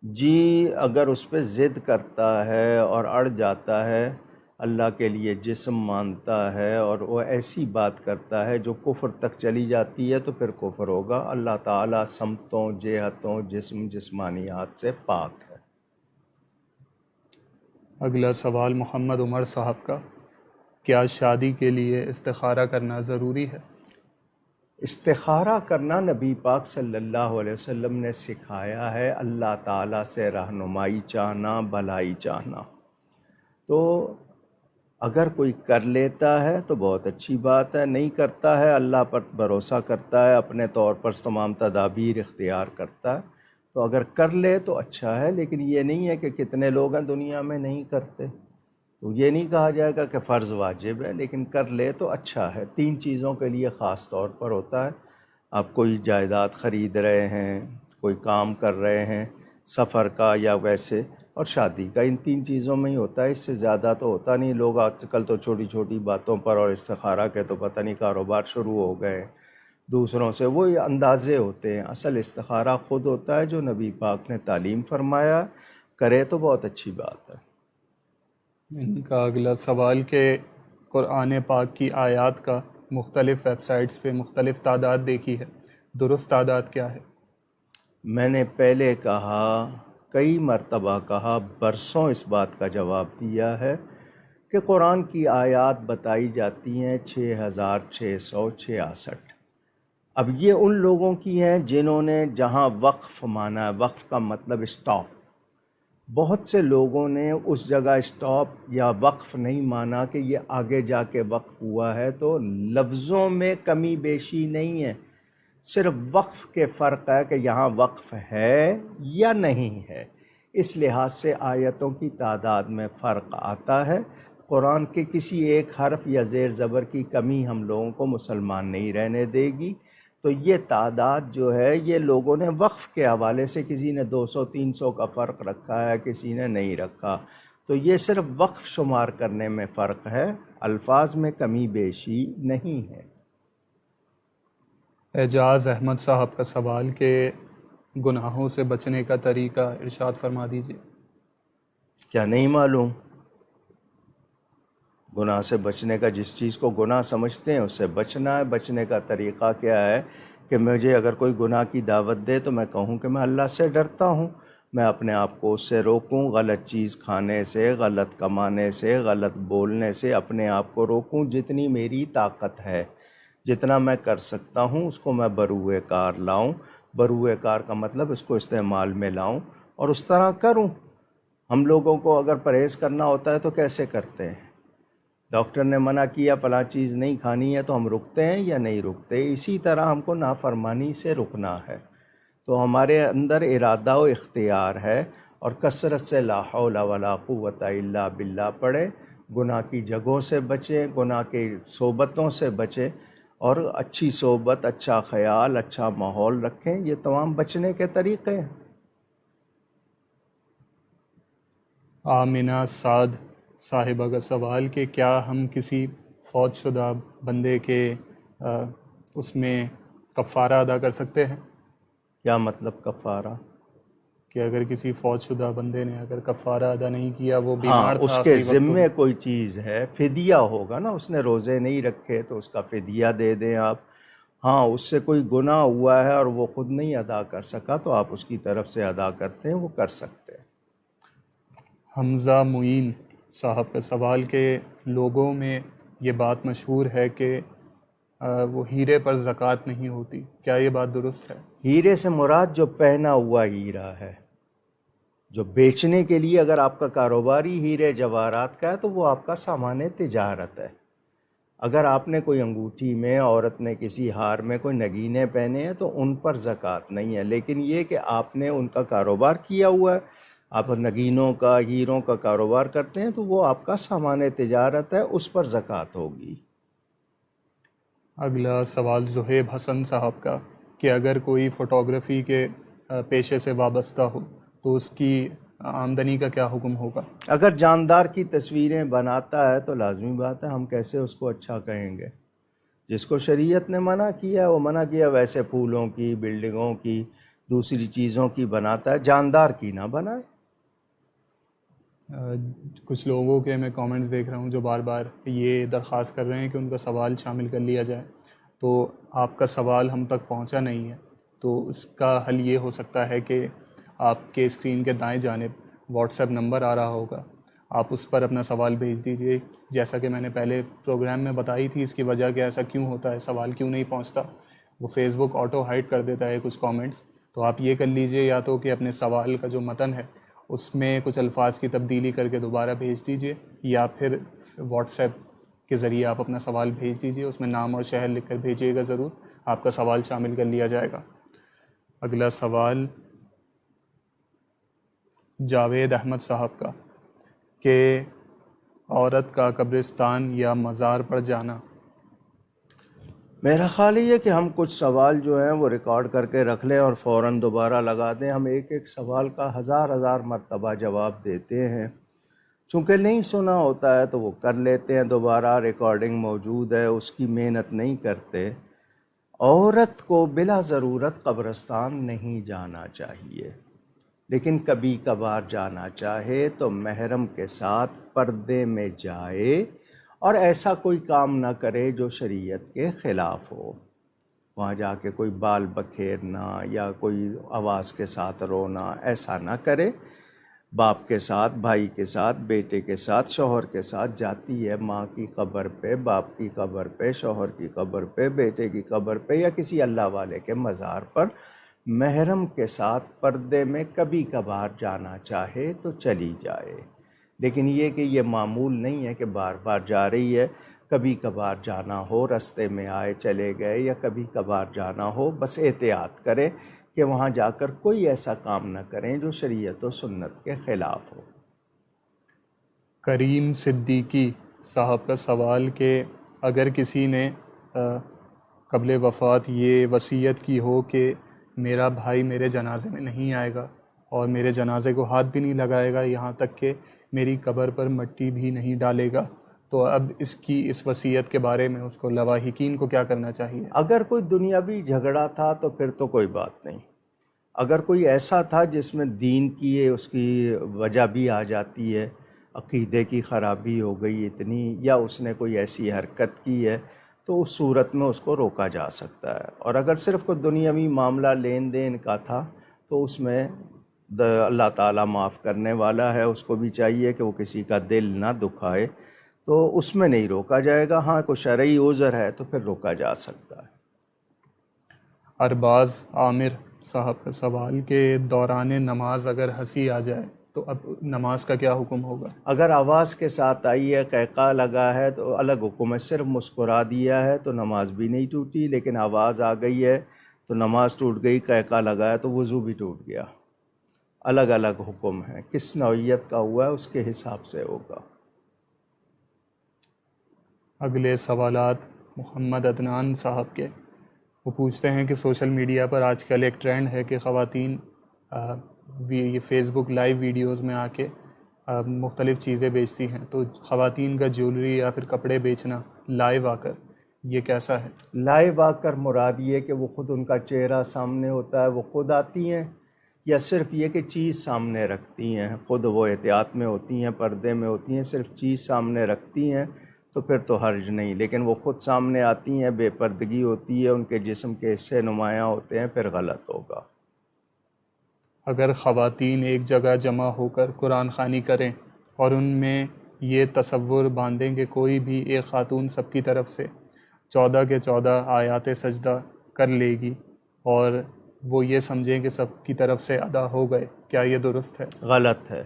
جی، اگر اس پہ ضد کرتا ہے اور اڑ جاتا ہے، اللہ کے لیے جسم مانتا ہے اور وہ ایسی بات کرتا ہے جو کفر تک چلی جاتی ہے تو پھر کفر ہوگا. اللہ تعالیٰ سمتوں، جہتوں، جسمانیات سے پاک ہے. اگلا سوال محمد عمر صاحب کا، کیا شادی کے لیے استخارہ کرنا ضروری ہے؟ استخارہ کرنا نبی پاک صلی اللہ علیہ وسلم نے سکھایا ہے. اللہ تعالیٰ سے رہنمائی چاہنا، بھلائی چاہنا. تو اگر کوئی کر لیتا ہے تو بہت اچھی بات ہے، نہیں کرتا ہے اللہ پر بھروسہ کرتا ہے، اپنے طور پر تمام تدابیر اختیار کرتا ہے، تو اگر کر لے تو اچھا ہے. لیکن یہ نہیں ہے کہ کتنے لوگ ہیں دنیا میں نہیں کرتے، تو یہ نہیں کہا جائے گا کہ فرض واجب ہے، لیکن کر لے تو اچھا ہے. 3 چیزوں کے لیے خاص طور پر ہوتا ہے. آپ کوئی جائیداد خرید رہے ہیں، کوئی کام کر رہے ہیں سفر کا یا ویسے، اور شادی کا. ان 3 چیزوں میں ہی ہوتا ہے، اس سے زیادہ تو ہوتا نہیں. لوگ آج کل تو چھوٹی چھوٹی باتوں پر اور استخارہ کے تو پتہ نہیں کاروبار شروع ہو گئے دوسروں سے. وہ اندازے ہوتے ہیں. اصل استخارہ خود ہوتا ہے جو نبی پاک نے تعلیم فرمایا، کرے تو بہت اچھی بات ہے. ان کا اگلا سوال کہ قرآن پاک کی آیات کا مختلف ویب سائٹس پہ مختلف تعداد دیکھی ہے، درست تعداد کیا ہے؟ میں نے پہلے کہا، کئی مرتبہ کہا، برسوں اس بات کا جواب دیا ہے کہ قرآن کی آیات بتائی جاتی ہیں 6666. اب یہ ان لوگوں کی ہیں جنہوں نے جہاں وقف مانا ہے، وقف کا مطلب اسٹاپ. بہت سے لوگوں نے اس جگہ اسٹاپ یا وقف نہیں مانا کہ یہ آگے جا کے وقف ہوا ہے. تو لفظوں میں کمی بیشی نہیں ہے، صرف وقف کے فرق ہے کہ یہاں وقف ہے یا نہیں ہے. اس لحاظ سے آیتوں کی تعداد میں فرق آتا ہے. قرآن کے کسی ایک حرف یا زیر زبر کی کمی ہم لوگوں کو مسلمان نہیں رہنے دے گی. تو یہ تعداد جو ہے یہ لوگوں نے وقف کے حوالے سے، کسی نے 200 300 کا فرق رکھا ہے، کسی نے نہیں رکھا. تو یہ صرف وقف شمار کرنے میں فرق ہے، الفاظ میں کمی بیشی نہیں ہے۔ اعجاز احمد صاحب کا سوال کہ گناہوں سے بچنے کا طریقہ ارشاد فرما دیجیے۔ کیا نہیں معلوم؟ گناہ سے بچنے کا، جس چیز کو گناہ سمجھتے ہیں اس سے بچنا ہے۔ بچنے کا طریقہ کیا ہے کہ مجھے اگر کوئی گناہ کی دعوت دے تو میں کہوں کہ میں اللہ سے ڈرتا ہوں، میں اپنے آپ کو اس سے روکوں، غلط چیز کھانے سے، غلط کمانے سے، غلط بولنے سے اپنے آپ کو روکوں، جتنی میری طاقت ہے، جتنا میں کر سکتا ہوں اس کو میں بروئے کار لاؤں۔ بروئے کار کا مطلب اس کو استعمال میں لاؤں اور اس طرح کروں۔ ہم لوگوں کو اگر پرہیز کرنا ہوتا ہے تو کیسے کرتے ہیں؟ ڈاکٹر نے منع کیا فلاں چیز نہیں کھانی ہے تو ہم رکتے ہیں یا نہیں رکتے؟ اسی طرح ہم کو نافرمانی سے رکنا ہے۔ تو ہمارے اندر ارادہ و اختیار ہے، اور کثرت سے لا حول ولا قوت الا باللہ پڑھے، گناہ کی جگہوں سے بچیں، گناہ کی صحبتوں سے بچیں، اور اچھی صحبت، اچھا خیال، اچھا ماحول رکھیں۔ یہ تمام بچنے کے طریقے ہیں۔ آمنہ سعد صاحبہ کا سوال کہ کیا ہم کسی فوت شدہ بندے کے اس میں کفارہ ادا کر سکتے ہیں؟ کیا مطلب کفارہ؟ کہ اگر کسی فوت شدہ بندے نے اگر کفارہ ادا نہیں کیا، وہ ہاں، بیمار اس تھا کے آخری وقتوں ذمے میں، کوئی چیز ہے، فدیہ ہوگا نا، اس نے روزے نہیں رکھے تو اس کا فدیہ دے دیں آپ۔ ہاں، اس سے کوئی گناہ ہوا ہے اور وہ خود نہیں ادا کر سکا تو آپ اس کی طرف سے ادا کرتے ہیں، وہ کر سکتے ہیں۔ حمزہ معین صاحب کا سوال کہ لوگوں میں یہ بات مشہور ہے کہ وہ ہیرے پر زکوٰۃ نہیں ہوتی، کیا یہ بات درست ہے؟ ہیرے سے مراد جو پہنا ہوا ہیرا ہے، جو بیچنے کے لیے اگر آپ کا کاروباری ہیرے جواہرات کا ہے تو وہ آپ کا سامان تجارت ہے۔ اگر آپ نے کوئی انگوٹھی میں، عورت نے کسی ہار میں کوئی نگینے پہنے ہیں تو ان پر زکوٰۃ نہیں ہے، لیکن یہ کہ آپ نے ان کا کاروبار کیا ہوا ہے، آپ نگینوں کا، ہیروں کا کاروبار کرتے ہیں تو وہ آپ کا سامان تجارت ہے، اس پر زکوٰۃ ہوگی۔ اگلا سوال زہیب حسن صاحب کا کہ اگر کوئی فوٹوگرافی کے پیشے سے وابستہ ہو تو اس کی آمدنی کا کیا حکم ہوگا؟ اگر جاندار کی تصویریں بناتا ہے تو لازمی بات ہے، ہم کیسے اس کو اچھا کہیں گے؟ جس کو شریعت نے منع کیا وہ منع کیا، ویسے پھولوں کی، بلڈنگوں کی، دوسری چیزوں کی بناتا ہے، جاندار کی نہ بنائے۔ کچھ لوگوں کے میں کامنٹس دیکھ رہا ہوں جو بار بار یہ درخواست کر رہے ہیں کہ ان کا سوال شامل کر لیا جائے، تو آپ کا سوال ہم تک پہنچا نہیں ہے، تو اس کا حل یہ ہو سکتا ہے کہ آپ کے اسکرین کے دائیں جانب واٹس ایپ نمبر آ رہا ہوگا، آپ اس پر اپنا سوال بھیج دیجئے۔ جیسا کہ میں نے پہلے پروگرام میں بتائی تھی اس کی وجہ کہ ایسا کیوں ہوتا ہے، سوال کیوں نہیں پہنچتا، وہ فیس بک آٹو ہائڈ کر دیتا ہے کچھ کامنٹس، تو آپ یہ کر لیجئے یا تو کہ اپنے سوال کا جو متن ہے اس میں کچھ الفاظ کی تبدیلی کر کے دوبارہ بھیج دیجئے، یا پھر واٹس ایپ کے ذریعے آپ اپنا سوال بھیج دیجئے، اس میں نام اور شہر لکھ کر بھیجیے گا، ضرور آپ کا سوال شامل کر لیا جائے گا۔ اگلا سوال جاوید احمد صاحب کا کہ عورت کا قبرستان یا مزار پر جانا۔ میرا خیال یہ کہ ہم کچھ سوال جو ہیں وہ ریکارڈ کر کے رکھ لیں اور فوراً دوبارہ لگا دیں۔ ہم ایک ایک سوال کا ہزار مرتبہ جواب دیتے ہیں، چونکہ نہیں سنا ہوتا ہے تو وہ کر لیتے ہیں دوبارہ، ریکارڈنگ موجود ہے، اس کی محنت نہیں کرتے۔ عورت کو بلا ضرورت قبرستان نہیں جانا چاہیے، لیکن کبھی کبھار جانا چاہے تو محرم کے ساتھ پردے میں جائے اور ایسا کوئی کام نہ کرے جو شریعت کے خلاف ہو۔ وہاں جا کے کوئی بال بکھیرنا یا کوئی آواز کے ساتھ رونا، ایسا نہ کرے۔ باپ کے ساتھ، بھائی کے ساتھ، بیٹے کے ساتھ، شوہر کے ساتھ جاتی ہے ماں کی قبر پہ، باپ کی قبر پہ، شوہر کی قبر پہ، بیٹے کی قبر پہ، یا کسی اللہ والے کے مزار پر، محرم کے ساتھ پردے میں کبھی کبھار جانا چاہے تو چلی جائے، لیکن یہ کہ یہ معمول نہیں ہے کہ بار بار جا رہی ہے۔ کبھی کبھار جانا ہو، رستے میں آئے چلے گئے، یا کبھی کبھار جانا ہو، بس احتیاط کرے کہ وہاں جا کر کوئی ایسا کام نہ کریں جو شریعت و سنت کے خلاف ہو۔ کریم صدیقی صاحب کا سوال کہ اگر کسی نے قبل وفات یہ وصیت کی ہو کہ میرا بھائی میرے جنازے میں نہیں آئے گا اور میرے جنازے کو ہاتھ بھی نہیں لگائے گا، یہاں تک کہ میری قبر پر مٹی بھی نہیں ڈالے گا، تو اب اس وصیت کے بارے میں اس کو لواحقین کو کیا کرنا چاہیے؟ اگر کوئی دنیاوی جھگڑا تھا تو پھر تو کوئی بات نہیں. اگر کوئی ایسا تھا جس میں دین کی اس کی وجہ بھی آ جاتی ہے، عقیدے کی خرابی ہو گئی اتنی، یا اس نے کوئی ایسی حرکت کی ہے، تو اس صورت میں اس کو روکا جا سکتا ہے. اور اگر صرف کوئی دنیاوی معاملہ لین دین کا تھا تو اس میں اللہ تعالیٰ معاف کرنے والا ہے، اس کو بھی چاہیے کہ وہ کسی کا دل نہ دکھائے، تو اس میں نہیں روکا جائے گا. ہاں کوئی شرعی عذر ہے تو پھر روکا جا سکتا ہے. ارباز عامر صاحب کا سوال کہ دوران نماز اگر ہنسی آ جائے تو اب نماز کا کیا حکم ہوگا؟ اگر آواز کے ساتھ آئی ہے، قہقہ لگا ہے تو الگ حکم ہے. صرف مسکرا دیا ہے تو نماز بھی نہیں ٹوٹی، لیکن آواز آ گئی ہے تو نماز ٹوٹ گئی. قہقہ لگا ہے تو وضو بھی ٹوٹ گیا. الگ الگ حکم ہے، کس نوعیت کا ہوا ہے اس کے حساب سے ہوگا. اگلے سوالات محمد عدنان صاحب کے. وہ پوچھتے ہیں کہ سوشل میڈیا پر آج کل ایک ٹرینڈ ہے کہ خواتین یہ فیس بک لائیو ویڈیوز میں آ کے مختلف چیزیں بیچتی ہیں، تو خواتین کا جیولری یا پھر کپڑے بیچنا لائیو آ کر یہ کیسا ہے؟ لائیو آ کر مراد یہ کہ وہ خود ان کا چہرہ سامنے ہوتا ہے، وہ خود آتی ہیں، یا صرف یہ کہ چیز سامنے رکھتی ہیں؟ خود وہ احتیاط میں ہوتی ہیں، پردے میں ہوتی ہیں، صرف چیز سامنے رکھتی ہیں تو پھر تو حرج نہیں. لیکن وہ خود سامنے آتی ہیں، بے پردگی ہوتی ہے، ان کے جسم کے حصے نمایاں ہوتے ہیں، پھر غلط ہوگا. اگر خواتین ایک جگہ جمع ہو کر قرآن خوانی کریں اور ان میں یہ تصور باندھیں کہ کوئی بھی ایک خاتون سب کی طرف سے 14 کے 14 آیات سجدہ کر لے گی اور وہ یہ سمجھیں کہ سب کی طرف سے ادا ہو گئے، کیا یہ درست ہے؟ غلط ہے.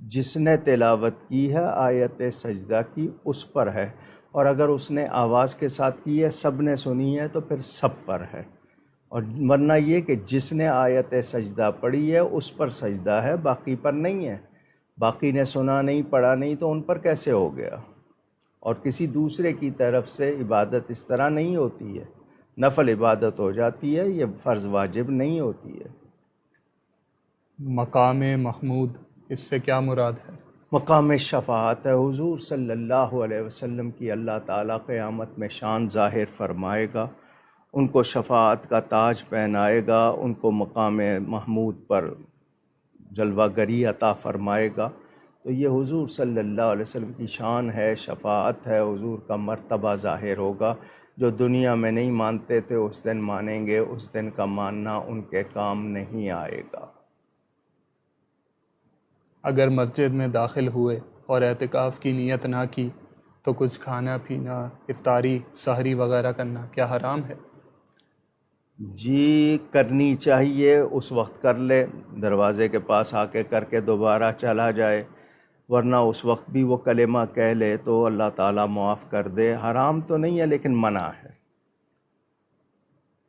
جس نے تلاوت کی ہے آیت سجدہ کی اس پر ہے، اور اگر اس نے آواز کے ساتھ کی ہے، سب نے سنی ہے، تو پھر سب پر ہے. اور ورنہ یہ کہ جس نے آیت سجدہ پڑھی ہے اس پر سجدہ ہے، باقی پر نہیں ہے. باقی نے سنا نہیں، پڑھا نہیں، تو ان پر کیسے ہو گیا؟ اور کسی دوسرے کی طرف سے عبادت اس طرح نہیں ہوتی ہے. نفل عبادت ہو جاتی ہے، یہ فرض واجب نہیں ہوتی ہے. مقام محمود، اس سے کیا مراد ہے؟ مقام شفاعت ہے. حضور صلی اللہ علیہ وسلم کی اللہ تعالیٰ قیامت میں شان ظاہر فرمائے گا، ان کو شفاعت کا تاج پہنائے گا، ان کو مقام محمود پر جلوہ گری عطا فرمائے گا. تو یہ حضور صلی اللہ علیہ وسلم کی شان ہے، شفاعت ہے، حضور کا مرتبہ ظاہر ہوگا. جو دنیا میں نہیں مانتے تھے اس دن مانیں گے، اس دن کا ماننا ان کے کام نہیں آئے گا. اگر مسجد میں داخل ہوئے اور اعتکاف کی نیت نہ کی تو کچھ کھانا پینا، افطاری، سحری وغیرہ کرنا کیا حرام ہے؟ جی کرنی چاہیے، اس وقت کر لے، دروازے کے پاس آ کے کر کے دوبارہ چلا جائے. ورنہ اس وقت بھی وہ کلمہ کہہ لے تو اللہ تعالیٰ معاف کر دے. حرام تو نہیں ہے لیکن منع ہے.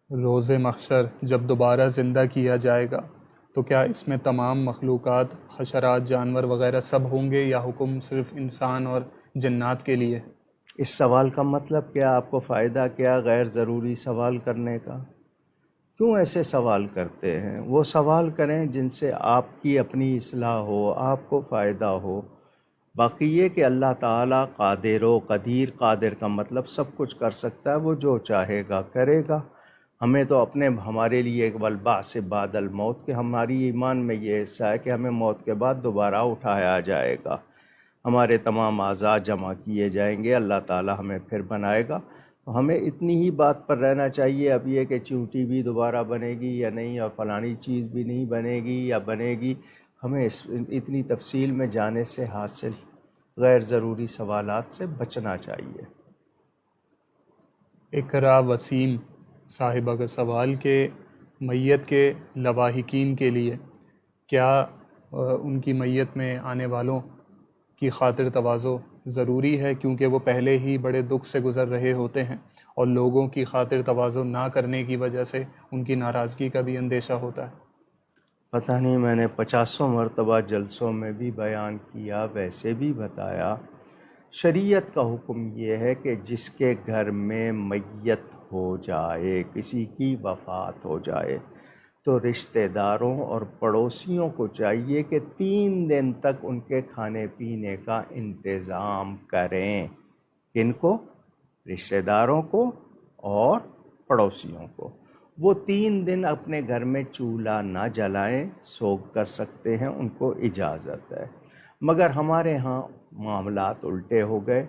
روز محشر جب دوبارہ زندہ کیا جائے گا تو کیا اس میں تمام مخلوقات، حشرات، جانور وغیرہ سب ہوں گے یا حکم صرف انسان اور جنات کے لیے؟ اس سوال کا مطلب کیا؟ آپ کو فائدہ کیا غیر ضروری سوال کرنے کا؟ کیوں ایسے سوال کرتے ہیں؟ وہ سوال کریں جن سے آپ کی اپنی اصلاح ہو، آپ کو فائدہ ہو. باقی یہ کہ اللہ تعالیٰ قادر و قدیر، قادر کا مطلب سب کچھ کر سکتا ہے، وہ جو چاہے گا کرے گا. ہمیں تو ہمارے لیے ایک والبعث بعد الموت، کہ ہماری ایمان میں یہ حصہ ہے کہ ہمیں موت کے بعد دوبارہ اٹھایا جائے گا. ہمارے تمام اعضاء جمع کیے جائیں گے، اللہ تعالیٰ ہمیں پھر بنائے گا. تو ہمیں اتنی ہی بات پر رہنا چاہیے. اب یہ کہ چیونٹی بھی دوبارہ بنے گی یا نہیں، اور فلانی چیز بھی نہیں بنے گی یا بنے گی، ہمیں اتنی تفصیل میں جانے سے حاصل غیر ضروری سوالات سے بچنا چاہیے. اقرا وسیم صاحبہ کا سوال کہ میت کے لواحقین کے لیے کیا ان کی میت میں آنے والوں کی خاطر تواضع ضروری ہے، کیونکہ وہ پہلے ہی بڑے دکھ سے گزر رہے ہوتے ہیں اور لوگوں کی خاطر تواضع نہ کرنے کی وجہ سے ان کی ناراضگی کا بھی اندیشہ ہوتا ہے؟ پتہ نہیں، میں نے 50 مرتبہ جلسوں میں بھی بیان کیا، ویسے بھی بتایا. شریعت کا حکم یہ ہے کہ جس کے گھر میں میت ہو جائے، کسی کی وفات ہو جائے، تو رشتہ داروں اور پڑوسیوں کو چاہیے کہ 3 دن تک ان کے کھانے پینے کا انتظام کریں. کن کو؟ رشتہ داروں کو اور پڑوسیوں کو. وہ 3 دن اپنے گھر میں چولہا نہ جلائیں، سوگ کر سکتے ہیں، ان کو اجازت ہے. مگر ہمارے ہاں معاملات الٹے ہو گئے.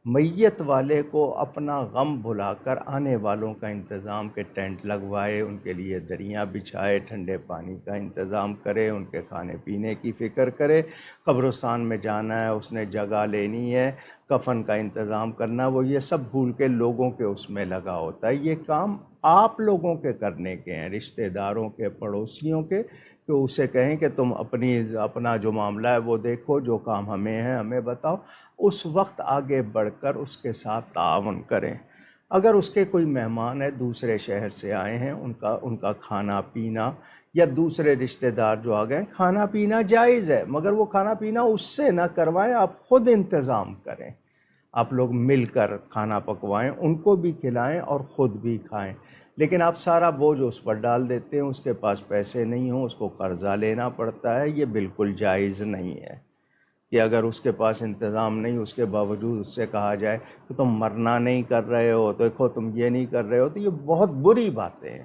میت والے کو اپنا غم بھلا کر آنے والوں کا انتظام کے ٹینٹ لگوائے، ان کے لیے دریاں بچھائے، ٹھنڈے پانی کا انتظام کرے، ان کے کھانے پینے کی فکر کرے. قبرستان میں جانا ہے، اس نے جگہ لینی ہے، کفن کا انتظام کرنا، وہ یہ سب بھول کے لوگوں کے اس میں لگا ہوتا ہے. یہ کام آپ لوگوں کے کرنے کے ہیں، رشتہ داروں کے، پڑوسیوں کے، کہ اسے کہیں کہ تم اپنا جو معاملہ ہے وہ دیکھو، جو کام ہمیں ہے ہمیں بتاؤ. اس وقت آگے بڑھ کر اس کے ساتھ تعاون کریں. اگر اس کے کوئی مہمان ہے، دوسرے شہر سے آئے ہیں، ان کا کھانا پینا، یا دوسرے رشتہ دار جو آ گئے، کھانا پینا جائز ہے، مگر وہ کھانا پینا اس سے نہ کروائیں، آپ خود انتظام کریں. آپ لوگ مل کر کھانا پکوائیں، ان کو بھی کھلائیں اور خود بھی کھائیں. لیکن آپ سارا بوجھ اس پر ڈال دیتے ہیں. اس کے پاس پیسے نہیں ہوں، اس کو قرضہ لینا پڑتا ہے. یہ بالکل جائز نہیں ہے کہ اگر اس کے پاس انتظام نہیں، اس کے باوجود اس سے کہا جائے کہ تم مرنا نہیں کر رہے ہو، دیکھو تم یہ نہیں کر رہے ہو. تو یہ بہت بری باتیں ہیں.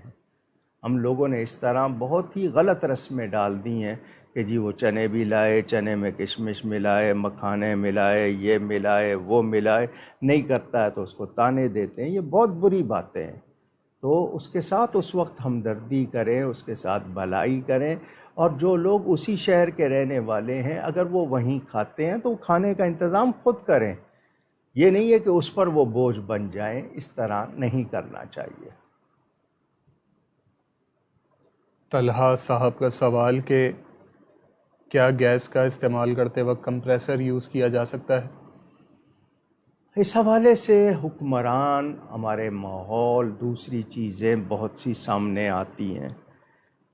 ہم لوگوں نے اس طرح بہت ہی غلط رسمیں ڈال دی ہیں کہ جی وہ چنے بھی لائے، چنے میں کشمش ملائے، مکھانے ملائے، یہ ملائے، وہ ملائے. نہیں کرتا ہے تو اس کو تانے دیتے ہیں. یہ بہت بری باتیں ہیں. تو اس کے ساتھ اس وقت ہمدردی کریں، اس کے ساتھ بھلائی کریں. اور جو لوگ اسی شہر کے رہنے والے ہیں، اگر وہ وہیں کھاتے ہیں تو کھانے کا انتظام خود کریں. یہ نہیں ہے کہ اس پر وہ بوجھ بن جائیں. اس طرح نہیں کرنا چاہیے. طلحہ صاحب کا سوال کہ کیا گیس کا استعمال کرتے وقت کمپریسر یوز کیا جا سکتا ہے؟ اس حوالے سے حکمران، ہمارے ماحول، دوسری چیزیں بہت سی سامنے آتی ہیں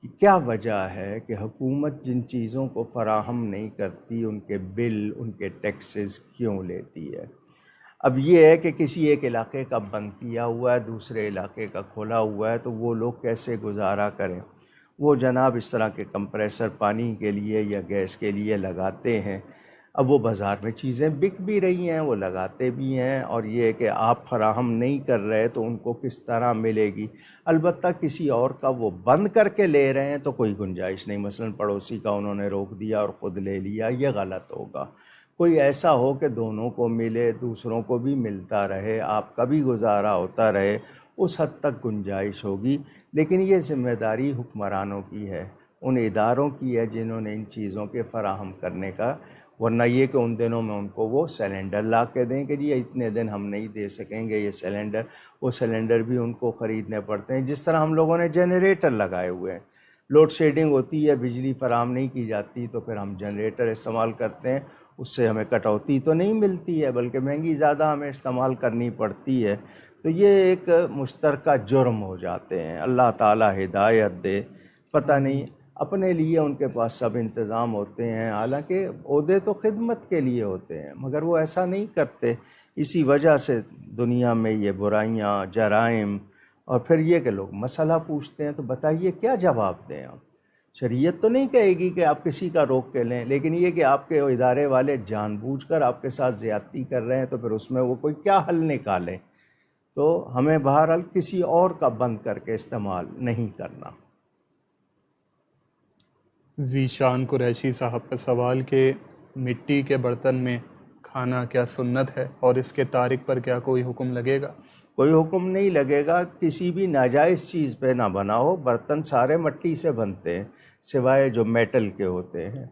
کہ کیا وجہ ہے کہ حکومت جن چیزوں کو فراہم نہیں کرتی، ان کے بل، ان کے ٹیکسز کیوں لیتی ہے. اب یہ ہے کہ کسی ایک علاقے کا بند کیا ہوا ہے، دوسرے علاقے کا کھولا ہوا ہے، تو وہ لوگ کیسے گزارا کریں. وہ جناب اس طرح کے کمپریسر پانی کے لیے یا گیس کے لیے لگاتے ہیں. اب وہ بازار میں چیزیں بک بھی رہی ہیں، وہ لگاتے بھی ہیں، اور یہ کہ آپ فراہم نہیں کر رہے تو ان کو کس طرح ملے گی. البتہ کسی اور کا وہ بند کر کے لے رہے ہیں تو کوئی گنجائش نہیں. مثلا پڑوسی کا انہوں نے روک دیا اور خود لے لیا، یہ غلط ہوگا. کوئی ایسا ہو کہ دونوں کو ملے، دوسروں کو بھی ملتا رہے، آپ کا بھی گزارا ہوتا رہے، اس حد تک گنجائش ہوگی. لیکن یہ ذمہ داری حکمرانوں کی ہے، ان اداروں کی ہے جنہوں نے ان چیزوں کے فراہم کرنے کا. ورنہ یہ کہ ان دنوں میں ان کو وہ سلنڈر لا کے دیں کہ جی اتنے دن ہم نہیں دے سکیں گے یہ سلنڈر. وہ سلنڈر بھی ان کو خریدنے پڑتے ہیں. جس طرح ہم لوگوں نے جنریٹر لگائے ہوئے ہیں، لوڈ شیڈنگ ہوتی ہے، بجلی فراہم نہیں کی جاتی، تو پھر ہم جنریٹر استعمال کرتے ہیں. اس سے ہمیں کٹوتی تو نہیں ملتی ہے، بلکہ مہنگی زیادہ ہمیں استعمال کرنی پڑتی ہے. تو یہ ایک مشترکہ جرم ہو جاتے ہیں. اللہ تعالیٰ ہدایت دے. پتہ نہیں اپنے لیے ان کے پاس سب انتظام ہوتے ہیں، حالانکہ عہدے تو خدمت کے لیے ہوتے ہیں، مگر وہ ایسا نہیں کرتے. اسی وجہ سے دنیا میں یہ برائیاں، جرائم، اور پھر یہ کہ لوگ مسئلہ پوچھتے ہیں. تو بتائیے کیا جواب دیں آپ؟ شریعت تو نہیں کہے گی کہ آپ کسی کا روک کے لیں، لیکن یہ کہ آپ کے ادارے والے جان بوجھ کر آپ کے ساتھ زیادتی کر رہے ہیں تو پھر اس میں وہ کوئی کیا حل نکالے. تو ہمیں بہرحال کسی اور کا بند کر کے استعمال نہیں کرنا. ذیشان قریشی صاحب کا سوال کہ مٹی کے برتن میں کھانا کیا سنت ہے اور اس کے تارک پر کیا کوئی حکم لگے گا؟ کوئی حکم نہیں لگے گا. کسی بھی ناجائز چیز پہ نہ بناؤ. برتن سارے مٹی سے بنتے ہیں سوائے جو میٹل کے ہوتے ہیں.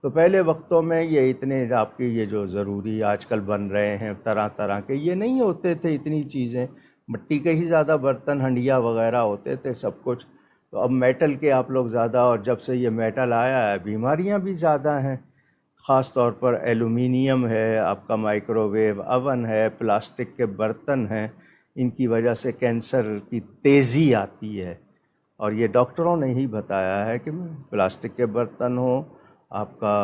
تو پہلے وقتوں میں یہ اتنے آپ کی یہ جو ضروری آج کل بن رہے ہیں طرح طرح کے، یہ نہیں ہوتے تھے اتنی چیزیں. مٹی کے ہی زیادہ برتن، ہنڈیا وغیرہ ہوتے تھے سب کچھ. تو اب میٹل کے آپ لوگ زیادہ، اور جب سے یہ میٹل آیا ہے بیماریاں بھی زیادہ ہیں. خاص طور پر ایلومینیم ہے، آپ کا مائکرو ویو اوون ہے، پلاسٹک کے برتن ہیں. ان کی وجہ سے کینسر کی تیزی آتی ہے. اور یہ ڈاکٹروں نے ہی بتایا ہے کہ پلاسٹک کے برتن ہو، آپ کا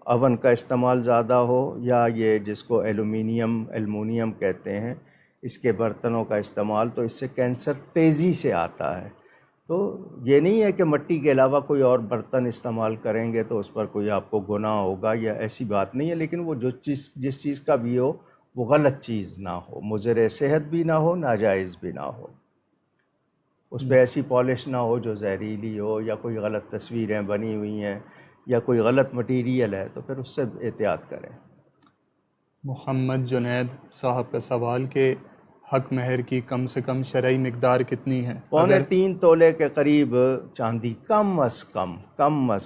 اوون کا استعمال زیادہ ہو، یا یہ جس کو ایلومینیم کہتے ہیں، اس کے برتنوں کا استعمال، تو اس سے کینسر تیزی سے آتا ہے. تو یہ نہیں ہے کہ مٹی کے علاوہ کوئی اور برتن استعمال کریں گے تو اس پر کوئی آپ کو گناہ ہوگا، یا ایسی بات نہیں ہے، لیکن وہ جس چیز کا بھی ہو وہ غلط چیز نہ ہو، مضر صحت بھی نہ ہو، ناجائز بھی نہ ہو، اس پہ ایسی پالش نہ ہو جو زہریلی ہو، یا کوئی غلط تصویریں بنی ہوئی ہیں، یا کوئی غلط مٹیریل ہے، تو پھر اس سے احتیاط کریں۔ محمد جنید صاحب کا سوال کہ حق مہر کی کم سے کم شرعی مقدار کتنی ہے؟ 3.25 تولے کے قریب چاندی کم از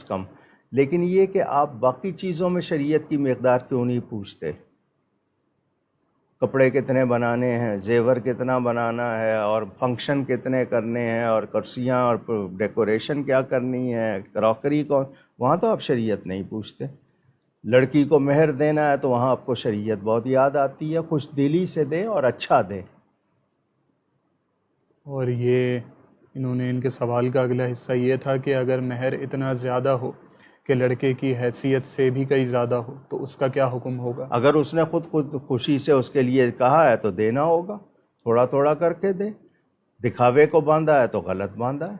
کم، لیکن یہ کہ آپ باقی چیزوں میں شریعت کی مقدار کیوں نہیں پوچھتے؟ کپڑے کتنے بنانے ہیں، زیور کتنا بنانا ہے، اور فنکشن کتنے کرنے ہیں، اور کرسیاں اور ڈیکوریشن کیا کرنی ہے، کراکری کون، وہاں تو آپ شریعت نہیں پوچھتے۔ لڑکی کو مہر دینا ہے تو وہاں آپ کو شریعت بہت یاد آتی ہے، خوش دلی سے دیں اور اچھا دیں۔ اور یہ ان کے سوال کا اگلا حصہ یہ تھا کہ اگر مہر اتنا زیادہ ہو کہ لڑکے کی حیثیت سے بھی کئی زیادہ ہو تو اس کا کیا حکم ہوگا؟ اگر اس نے خود خوشی سے اس کے لیے کہا ہے تو دینا ہوگا، تھوڑا تھوڑا کر کے دے۔ دکھاوے کو باندھا ہے تو غلط باندھا ہے،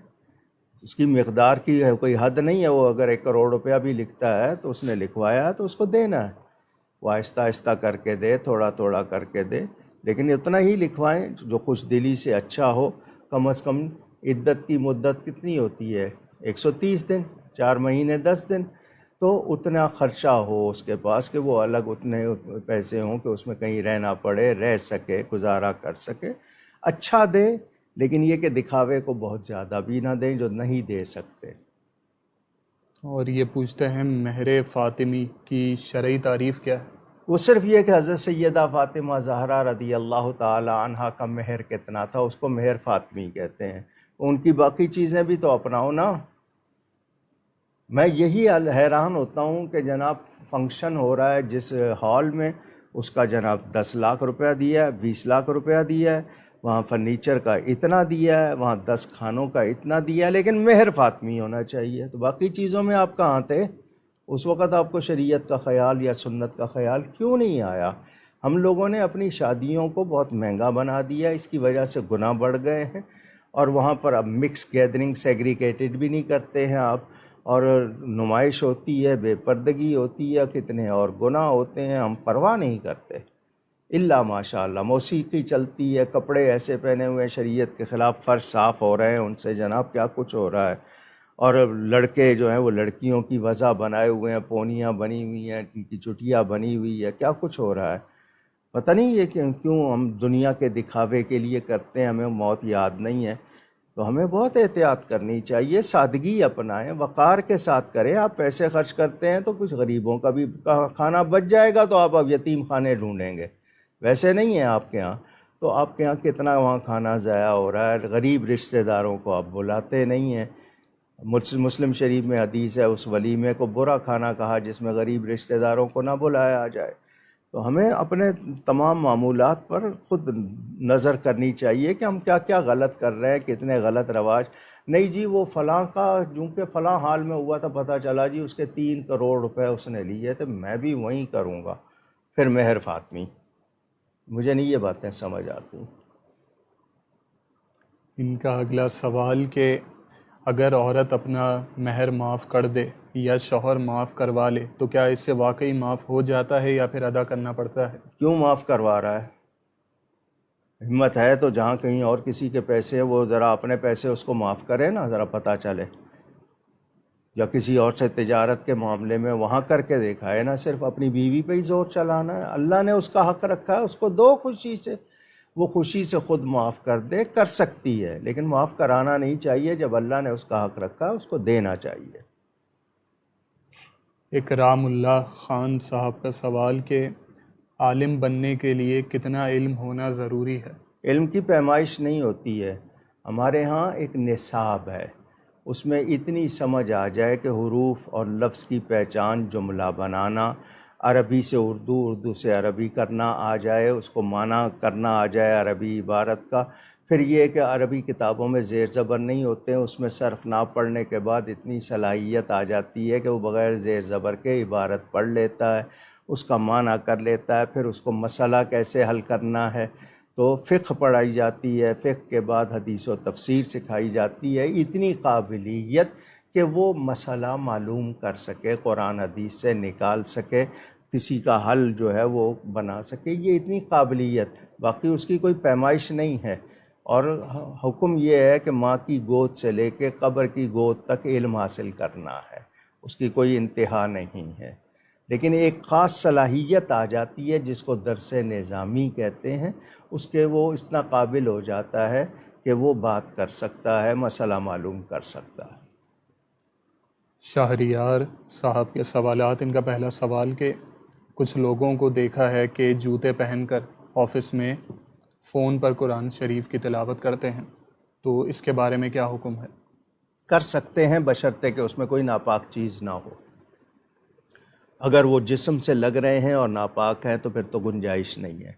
اس کی مقدار کی کوئی حد نہیں ہے۔ وہ اگر 1 کروڑ روپیہ بھی لکھتا ہے تو اس نے لکھوایا ہے تو اس کو دینا ہے، وہ آہستہ آہستہ کر کے دے، تھوڑا تھوڑا کر کے دے، لیکن اتنا ہی لکھوائیں جو خوش دلی سے اچھا ہو۔ کم از کم عدت کی مدت کتنی ہوتی ہے؟ 130 دن، 4 مہینے 10 دن، تو اتنا خرچہ ہو اس کے پاس کہ وہ الگ اتنے پیسے ہوں کہ اس میں کہیں رہنا پڑے، رہ سکے، گزارا کر سکے۔ اچھا دے، لیکن یہ کہ دکھاوے کو بہت زیادہ بھی نہ دیں جو نہیں دے سکتے۔ اور یہ پوچھتے ہیں مہر فاطمی کی شرعی تعریف کیا ہے؟ وہ صرف یہ کہ حضرت سیدہ فاطمہ زہرا رضی اللہ تعالی عنہا کا مہر کتنا تھا، اس کو مہر فاطمی کہتے ہیں۔ ان کی باقی چیزیں بھی تو اپناؤ نا۔ میں یہی حیران ہوتا ہوں کہ جناب فنکشن ہو رہا ہے جس ہال میں، اس کا جناب 10 لاکھ روپیہ دیا ہے، 20 لاکھ روپیہ دیا ہے، وہاں فرنیچر کا اتنا دیا ہے، وہاں 10 کھانوں کا اتنا دیا ہے، لیکن مہر فاطمی ہونا چاہیے۔ تو باقی چیزوں میں آپ کہاں تھے؟ اس وقت آپ کو شریعت کا خیال یا سنت کا خیال کیوں نہیں آیا؟ ہم لوگوں نے اپنی شادیوں کو بہت مہنگا بنا دیا، اس کی وجہ سے گناہ بڑھ گئے ہیں، اور وہاں پر اب مکس گیدرنگ سیگریگیٹڈ بھی نہیں کرتے ہیں آپ، اور نمائش ہوتی ہے، بے پردگی ہوتی ہے، کتنے اور گناہ ہوتے ہیں، ہم پرواہ نہیں کرتے۔ الا ماشاء اللہ موسیقی چلتی ہے، کپڑے ایسے پہنے ہوئے ہیں شریعت کے خلاف، فرش صاف ہو رہے ہیں ان سے، جناب کیا کچھ ہو رہا ہے۔ اور لڑکے جو ہیں وہ لڑکیوں کی وضع بنائے ہوئے ہیں، پونیاں بنی ہوئی ہیں، ان کی چٹیاں بنی ہوئی ہے، کیا کچھ ہو رہا ہے۔ پتہ نہیں یہ کیوں ہم دنیا کے دکھاوے کے لیے کرتے ہیں، ہمیں موت یاد نہیں ہے۔ تو ہمیں بہت احتیاط کرنی چاہیے، سادگی اپنائیں، وقار کے ساتھ کریں۔ آپ پیسے خرچ کرتے ہیں تو کچھ غریبوں کا بھی کھانا بچ جائے گا، تو آپ اب یتیم خانے ڈھونڈیں گے، ویسے نہیں ہیں آپ کے ہاں۔ تو آپ کے ہاں کتنا وہاں کھانا ضائع ہو رہا ہے، غریب رشتہ داروں کو آپ بلاتے نہیں ہیں۔ مسلم شریف میں حدیث ہے، اس ولیمے کو برا کھانا کہا جس میں غریب رشتہ داروں کو نہ بلایا جائے۔ تو ہمیں اپنے تمام معمولات پر خود نظر کرنی چاہیے کہ ہم کیا کیا غلط کر رہے ہیں، کتنے غلط رواج۔ نہیں جی وہ فلاں کا چونکہ فلاں حال میں ہوا تھا، پتہ چلا جی اس کے 3 کروڑ روپے اس نے لیے تھے، میں بھی وہیں کروں گا، پھر مہر فاطمی۔ مجھے نہیں یہ باتیں سمجھ آتی۔ ان کا اگلا سوال کہ اگر عورت اپنا مہر معاف کر دے یا شوہر معاف کروا لے تو کیا اس سے واقعی معاف ہو جاتا ہے یا پھر ادا کرنا پڑتا ہے؟ کیوں معاف کروا رہا ہے؟ ہمت ہے تو جہاں کہیں اور کسی کے پیسے ہیں وہ ذرا اپنے پیسے اس کو معاف کرے نا، ذرا پتہ چلے۔ یا کسی اور سے تجارت کے معاملے میں وہاں کر کے دیکھا ہے نا، صرف اپنی بیوی پہ ہی زور چلانا ہے۔ اللہ نے اس کا حق رکھا ہے، اس کو دو خوشی سے، وہ خوشی سے خود معاف کر دے، کر سکتی ہے، لیکن معاف کرانا نہیں چاہیے۔ جب اللہ نے اس کا حق رکھا ہے اس کو دینا چاہیے۔ اکرام اللہ خان صاحب کا سوال کہ عالم بننے کے لیے کتنا علم ہونا ضروری ہے؟ علم کی پیمائش نہیں ہوتی ہے، ہمارے ہاں ایک نصاب ہے، اس میں اتنی سمجھ آ جائے کہ حروف اور لفظ کی پہچان، جملہ بنانا، عربی سے اردو، اردو سے عربی کرنا آ جائے، اس کو معنی کرنا آ جائے عربی عبارت کا۔ پھر یہ کہ عربی کتابوں میں زیر زبر نہیں ہوتے ہیں، اس میں صرف نہ پڑھنے کے بعد اتنی صلاحیت آ جاتی ہے کہ وہ بغیر زیر زبر کے عبارت پڑھ لیتا ہے، اس کا معنی کر لیتا ہے، پھر اس کو مسئلہ کیسے حل کرنا ہے، تو فقہ پڑھائی جاتی ہے، فقہ کے بعد حدیث و تفسیر سکھائی جاتی ہے، اتنی قابلیت کہ وہ مسئلہ معلوم کر سکے، قرآن حدیث سے نکال سکے، کسی کا حل جو ہے وہ بنا سکے، یہ اتنی قابلیت، باقی اس کی کوئی پیمائش نہیں ہے۔ اور حکم یہ ہے کہ ماں کی گود سے لے کے قبر کی گود تک علم حاصل کرنا ہے، اس کی کوئی انتہا نہیں ہے۔ لیکن ایک خاص صلاحیت آ جاتی ہے جس کو درس نظامی کہتے ہیں، اس کے وہ اتنا قابل ہو جاتا ہے کہ وہ بات کر سکتا ہے، مسئلہ معلوم کر سکتا ہے۔ شہریار صاحب کے سوالات، ان کا پہلا سوال کہ کچھ لوگوں کو دیکھا ہے کہ جوتے پہن کر آفس میں فون پر قرآن شریف کی تلاوت کرتے ہیں، تو اس کے بارے میں کیا حکم ہے؟ کر سکتے ہیں بشرطے کہ اس میں کوئی ناپاک چیز نہ ہو۔ اگر وہ جسم سے لگ رہے ہیں اور ناپاک ہیں تو پھر تو گنجائش نہیں ہے،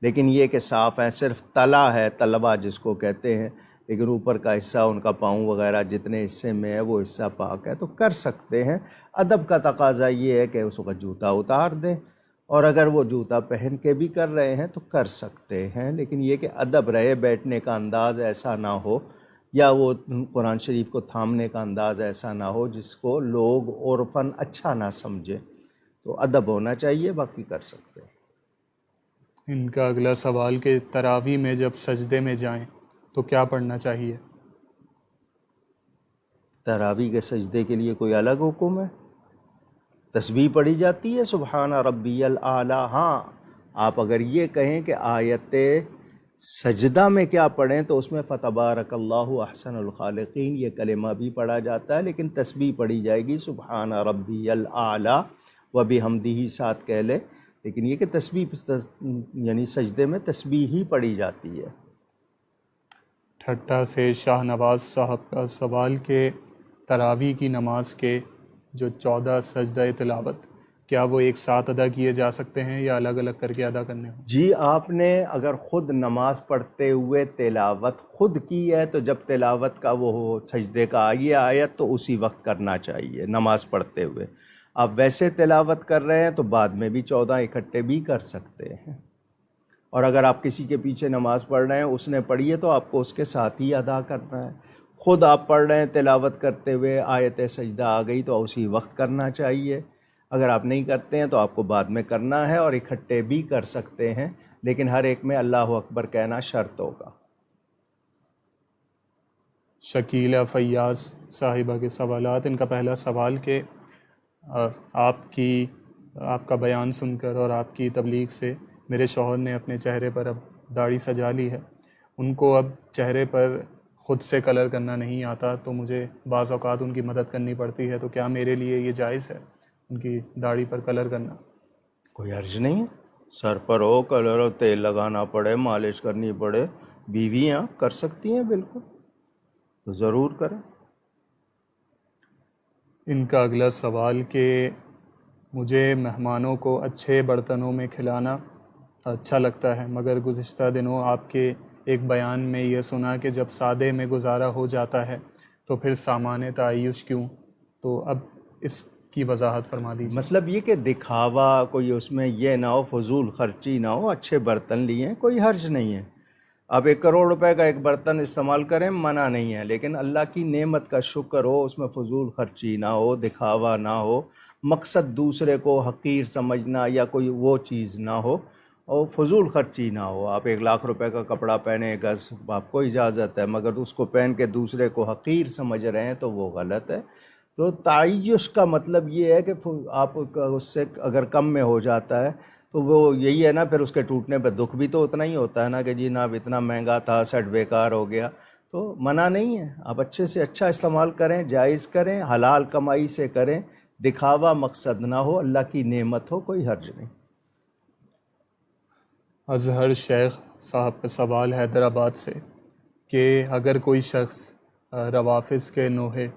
لیکن یہ کہ صاف ہے، صرف تلا ہے، تلوا جس کو کہتے ہیں، لیکن اوپر کا حصہ ان کا پاؤں وغیرہ جتنے حصے میں ہے وہ حصہ پاک ہے، تو کر سکتے ہیں۔ ادب کا تقاضا یہ ہے کہ اس کا جوتا اتار دیں، اور اگر وہ جوتا پہن کے بھی کر رہے ہیں تو کر سکتے ہیں، لیکن یہ کہ ادب رہے، بیٹھنے کا انداز ایسا نہ ہو، یا وہ قرآن شریف کو تھامنے کا انداز ایسا نہ ہو جس کو لوگ عرفاً اچھا نہ سمجھے، تو ادب ہونا چاہیے، باقی کر سکتے ہیں۔ ان کا اگلا سوال کہ تراویح میں جب سجدے میں جائیں تو کیا پڑھنا چاہیے؟ تراویح کے سجدے کے لیے کوئی الگ حکم ہے؟ تسبیح پڑھی جاتی ہے سبحان ربی الاعلیٰ۔ ہاں، آپ اگر یہ کہیں کہ آیت سجدہ میں کیا پڑھیں تو اس میں فتبارک اللہ احسن الخالقین یہ کلمہ بھی پڑھا جاتا ہے، لیکن تسبیح پڑھی جائے گی سبحان ربی الاعلیٰ وبحمدہ ساتھ کہہ لے، لیکن یہ کہ تسبیح یعنی سجدے میں تسبیح ہی پڑھی جاتی ہے۔ ٹھٹا سے شاہ نواز صاحب کا سوال کہ تراویح کی نماز کے جو 14 سجدہ تلاوت، کیا وہ ایک ساتھ ادا کیے جا سکتے ہیں یا الگ الگ کر کے ادا کرنے ہوں؟ جی، آپ نے اگر خود نماز پڑھتے ہوئے تلاوت خود کی ہے تو جب تلاوت کا وہ سجدے کا آئیے آیت تو اسی وقت کرنا چاہیے نماز پڑھتے ہوئے۔ آپ ویسے تلاوت کر رہے ہیں تو بعد میں بھی 14 اکٹھے بھی کر سکتے ہیں، اور اگر آپ کسی کے پیچھے نماز پڑھ رہے ہیں، اس نے پڑھی ہے تو آپ کو اس کے ساتھ ہی ادا کرنا ہے۔ خود آپ پڑھ رہے ہیں تلاوت کرتے ہوئے، آیت سجدہ آ گئی تو اسی وقت کرنا چاہیے، اگر آپ نہیں کرتے ہیں تو آپ کو بعد میں کرنا ہے، اور اکٹھے بھی کر سکتے ہیں، لیکن ہر ایک میں اللہ اکبر کہنا شرط ہوگا۔ شکیلہ فیاض صاحبہ کے سوالات، ان کا پہلا سوال کہ آپ کا بیان سن کر اور آپ کی تبلیغ سے میرے شوہر نے اپنے چہرے پر اب داڑھی سجا لی ہے، ان کو اب چہرے پر خود سے کلر کرنا نہیں آتا، تو مجھے بعض اوقات ان کی مدد کرنی پڑتی ہے، تو کیا میرے لیے یہ جائز ہے ان کی داڑھی پر کلر کرنا؟ کوئی حرج نہیں ہے، سر پر ہو کلر ہو، تیل لگانا پڑے، مالش کرنی پڑے، بیویاں کر سکتی ہیں بالکل، تو ضرور کریں۔ ان کا اگلا سوال کہ مجھے مہمانوں کو اچھے برتنوں میں کھلانا اچھا لگتا ہے، مگر گزشتہ دنوں آپ کے ایک بیان میں یہ سنا کہ جب سادے میں گزارا ہو جاتا ہے تو پھر سامان تعیش کیوں؟ تو اب اس کی وضاحت فرما دیجیے۔ مطلب یہ کہ دکھاوا کوئی اس میں یہ نہ ہو، فضول خرچی نہ ہو، اچھے برتن لیے کوئی حرج نہیں ہے۔ آپ 1 کروڑ روپے کا ایک برتن استعمال کریں، منع نہیں ہے، لیکن اللہ کی نعمت کا شکر ہو، اس میں فضول خرچی نہ ہو، دکھاوا نہ ہو، مقصد دوسرے کو حقیر سمجھنا یا کوئی وہ چیز نہ ہو، اور فضول خرچی نہ ہو۔ آپ 1 لاکھ روپے کا کپڑا پہنے گز، آپ کو اجازت ہے، مگر اس کو پہن کے دوسرے کو حقیر سمجھ رہے ہیں تو وہ غلط ہے۔ تو تعیش کا مطلب یہ ہے کہ آپ اس سے اگر کم میں ہو جاتا ہے تو وہ یہی ہے نا، پھر اس کے ٹوٹنے پہ دکھ بھی تو اتنا ہی ہوتا ہے نا کہ جی ناب اتنا مہنگا تھا، سیٹ بیکار ہو گیا، تو منع نہیں ہے۔ آپ اچھے سے اچھا استعمال کریں، جائز کریں، حلال کمائی سے کریں، دکھاوا مقصد نہ ہو، اللہ کی نعمت ہو، کوئی حرج نہیں۔ اظہر شیخ صاحب کا سوال حیدرآباد سے کہ اگر کوئی شخص روافظ کے نوحے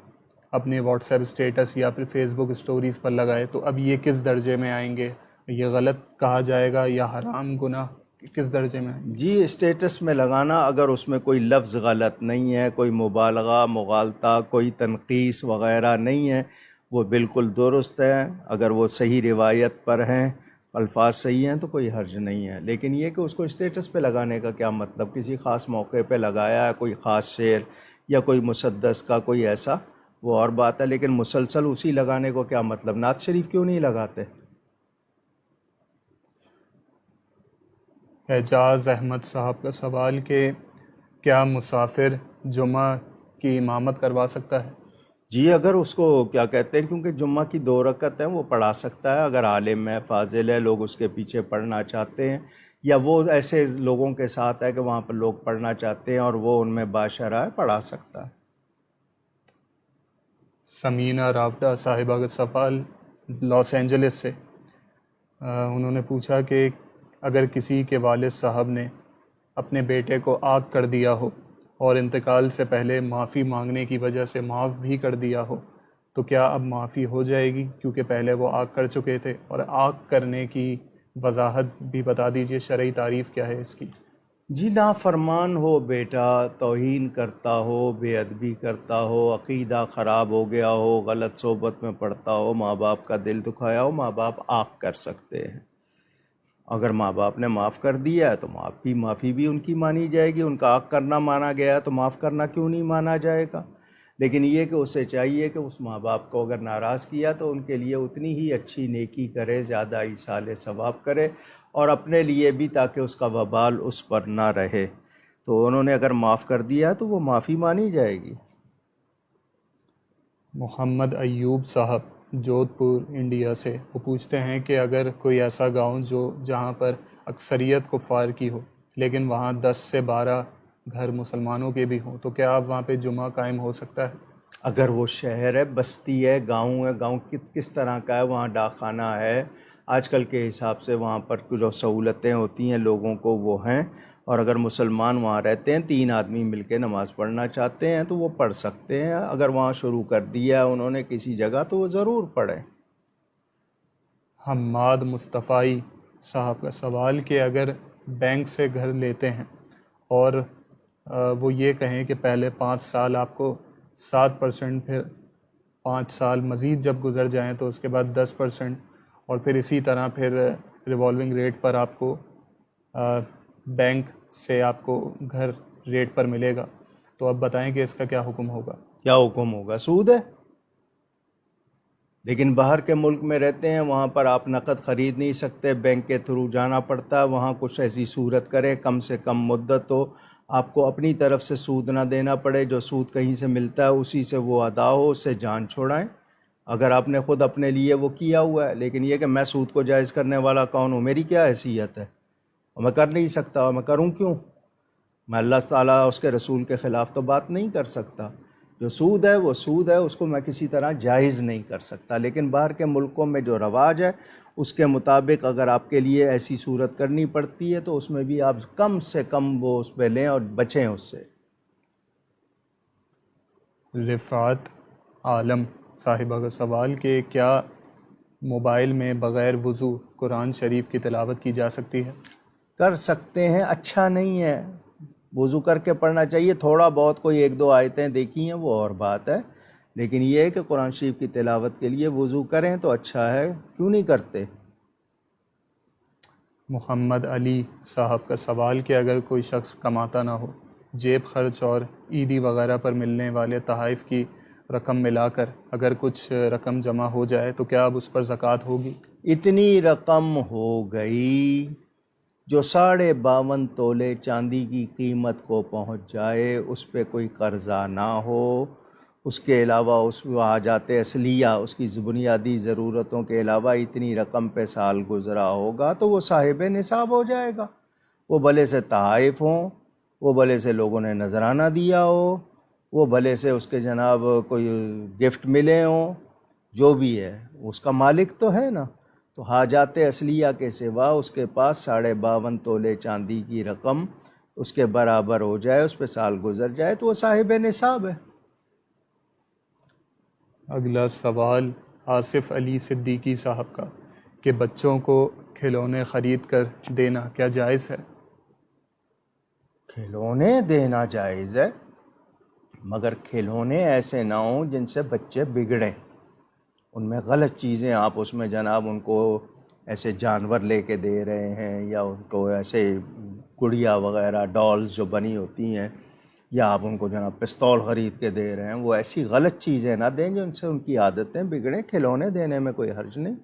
اپنے واٹس ایپ اسٹیٹس یا پھر فیس بک اسٹوریز پر لگائے تو اب یہ کس درجے میں آئیں گے؟ یہ غلط کہا جائے گا یا حرام گناہ، کس درجے میں آئیں گے؟ جی، اسٹیٹس میں لگانا اگر اس میں کوئی لفظ غلط نہیں ہے، کوئی مبالغہ، مغالطہ، کوئی تنقیص وغیرہ نہیں ہے، وہ بالکل درست ہے۔ اگر وہ صحیح روایت پر ہیں الفاظ صحیح ہیں تو کوئی حرج نہیں ہے، لیکن یہ کہ اس کو اسٹیٹس پہ لگانے کا کیا مطلب؟ کسی خاص موقع پہ لگایا ہے کوئی خاص شعر یا کوئی مسدس کا کوئی ایسا، وہ اور بات ہے، لیکن مسلسل اسی لگانے کو کیا مطلب؟ نعت شریف کیوں نہیں لگاتے؟ اعجاز احمد صاحب کا سوال کہ کیا مسافر جمعہ کی امامت کروا سکتا ہے؟ جی، اگر اس کو کیا کہتے ہیں، کیونکہ جمعہ کی 2 رکعت ہیں وہ پڑھا سکتا ہے، اگر عالم ہے، فاضل ہے، لوگ اس کے پیچھے پڑھنا چاہتے ہیں، یا وہ ایسے لوگوں کے ساتھ ہے کہ وہاں پر لوگ پڑھنا چاہتے ہیں اور وہ ان میں باشرہ ہے، پڑھا سکتا ہے۔ سمینہ راوڈہ صاحبہ کا سوال لاس اینجلس سے، انہوں نے پوچھا کہ اگر کسی کے والد صاحب نے اپنے بیٹے کو آگ کر دیا ہو اور انتقال سے پہلے معافی مانگنے کی وجہ سے معاف بھی کر دیا ہو تو کیا اب معافی ہو جائے گی؟ کیونکہ پہلے وہ آگ کر چکے تھے، اور آگ کرنے کی وضاحت بھی بتا دیجئے، شرعی تعریف کیا ہے اس کی؟ جی، نافرمان ہو بیٹا، توہین کرتا ہو، بے ادبی کرتا ہو، عقیدہ خراب ہو گیا ہو، غلط صحبت میں پڑتا ہو، ماں باپ کا دل دکھایا ہو، ماں باپ آگ کر سکتے ہیں۔ اگر ماں باپ نے معاف کر دیا ہے تو معافی بھی ان کی مانی جائے گی، ان کا آگ کرنا مانا گیا ہے تو معاف کرنا کیوں نہیں مانا جائے گا؟ لیکن یہ کہ اسے چاہیے کہ اس ماں باپ کو اگر ناراض کیا تو ان کے لیے اتنی ہی اچھی نیکی کرے، زیادہ ایصال ثواب کرے، اور اپنے لیے بھی، تاکہ اس کا وبال اس پر نہ رہے۔ تو انہوں نے اگر معاف کر دیا تو وہ معافی مانی جائے گی۔ محمد ایوب صاحب جودھ پور انڈیا سے، وہ پوچھتے ہیں کہ اگر کوئی ایسا گاؤں جہاں پر اکثریت کفار کی ہو لیکن وہاں 10 سے 12 گھر مسلمانوں کے بھی ہوں تو کیا اب وہاں پہ جمعہ قائم ہو سکتا ہے؟ اگر وہ شہر ہے، بستی ہے، گاؤں ہے، گاؤں کس طرح کا ہے، وہاں ڈاک خانہ ہے، آج کل کے حساب سے وہاں پر جو سہولتیں ہوتی ہیں لوگوں کو وہ ہیں، اور اگر مسلمان وہاں رہتے ہیں، 3 آدمی مل کے نماز پڑھنا چاہتے ہیں تو وہ پڑھ سکتے ہیں۔ اگر وہاں شروع کر دیا ہے انہوں نے کسی جگہ تو وہ ضرور پڑھیں۔ حماد مصطفی صاحب کا سوال کہ اگر بینک سے گھر لیتے ہیں اور وہ یہ کہیں کہ پہلے 5 سال آپ کو 7%، پھر 5 سال مزید جب گزر جائیں تو اس کے بعد 10%، اور پھر اسی طرح پھر ریوالونگ ریٹ پر آپ کو بینک سے آپ کو گھر ریٹ پر ملے گا، تو اب بتائیں کہ اس کا کیا حکم ہوگا؟ کیا حکم ہوگا؟ سود ہے۔ لیکن باہر کے ملک میں رہتے ہیں، وہاں پر آپ نقد خرید نہیں سکتے، بینک کے تھرو جانا پڑتا ہے، وہاں کچھ ایسی صورت کرے کم سے کم مدت ہو، آپ کو اپنی طرف سے سود نہ دینا پڑے، جو سود کہیں سے ملتا ہے اسی سے وہ ادا ہو، اس سے جان چھوڑائیں۔ اگر آپ نے خود اپنے لیے وہ کیا ہوا ہے، لیکن یہ کہ میں سود کو جائز کرنے والا کون ہوں، میری کیا حیثیت ہے، اور میں کر نہیں سکتا، اور میں کروں کیوں؟ میں اللہ تعالیٰ اس کے رسول کے خلاف تو بات نہیں کر سکتا۔ جو سود ہے وہ سود ہے، اس کو میں کسی طرح جائز نہیں کر سکتا، لیکن باہر کے ملکوں میں جو رواج ہے اس کے مطابق اگر آپ کے لیے ایسی صورت کرنی پڑتی ہے تو اس میں بھی آپ کم سے کم وہ اس پہ لیں اور بچیں اس سے۔ رفعت عالم صاحبہ کا سوال کہ کیا موبائل میں بغیر وضو قرآن شریف کی تلاوت کی جا سکتی ہے؟ کر سکتے ہیں، اچھا نہیں ہے، وضو کر کے پڑھنا چاہیے، تھوڑا بہت کوئی 1-2 آیتیں دیکھی ہیں وہ اور بات ہے، لیکن یہ ہے کہ قرآن شریف کی تلاوت کے لیے وضو کریں تو اچھا ہے، کیوں نہیں کرتے؟ محمد علی صاحب کا سوال کہ اگر کوئی شخص کماتا نہ ہو، جیب خرچ اور عیدی وغیرہ پر ملنے والے تحائف کی رقم ملا کر اگر کچھ رقم جمع ہو جائے تو کیا اب اس پر زکوٰۃ ہوگی؟ اتنی رقم ہو گئی جو 52.5 تولے چاندی کی قیمت کو پہنچ جائے، اس پہ کوئی قرضہ نہ ہو، اس کے علاوہ اس حاجات اصلیہ، اس کی بنیادی ضرورتوں کے علاوہ اتنی رقم پہ سال گزرا ہوگا تو وہ صاحب نصاب ہو جائے گا، وہ بھلے سے تحائف ہوں، وہ بھلے سے لوگوں نے نذرانہ دیا ہو، وہ بھلے سے اس کے جناب کوئی گفٹ ملے ہوں، جو بھی ہے اس کا مالک تو ہے نا۔ تو حاجات اصلیہ کے سوا اس کے پاس 52.5 تولے چاندی کی رقم اس کے برابر ہو جائے، اس پہ سال گزر جائے تو وہ صاحب نصاب ہے۔ اگلا سوال آصف علی صدیقی صاحب کا کہ بچوں کو کھلونے خرید کر دینا کیا جائز ہے؟ کھلونے دینا جائز ہے، مگر کھلونے ایسے نہ ہوں جن سے بچے بگڑیں، ان میں غلط چیزیں آپ اس میں جناب ان کو ایسے جانور لے کے دے رہے ہیں، یا ان کو ایسے گڑیا وغیرہ ڈالز جو بنی ہوتی ہیں، یا آپ ان کو جناب پستول خرید کے دے رہے ہیں، وہ ایسی غلط چیزیں نہ دیں جو ان سے ان کی عادتیں بگڑیں۔ کھلونے دینے میں کوئی حرج نہیں،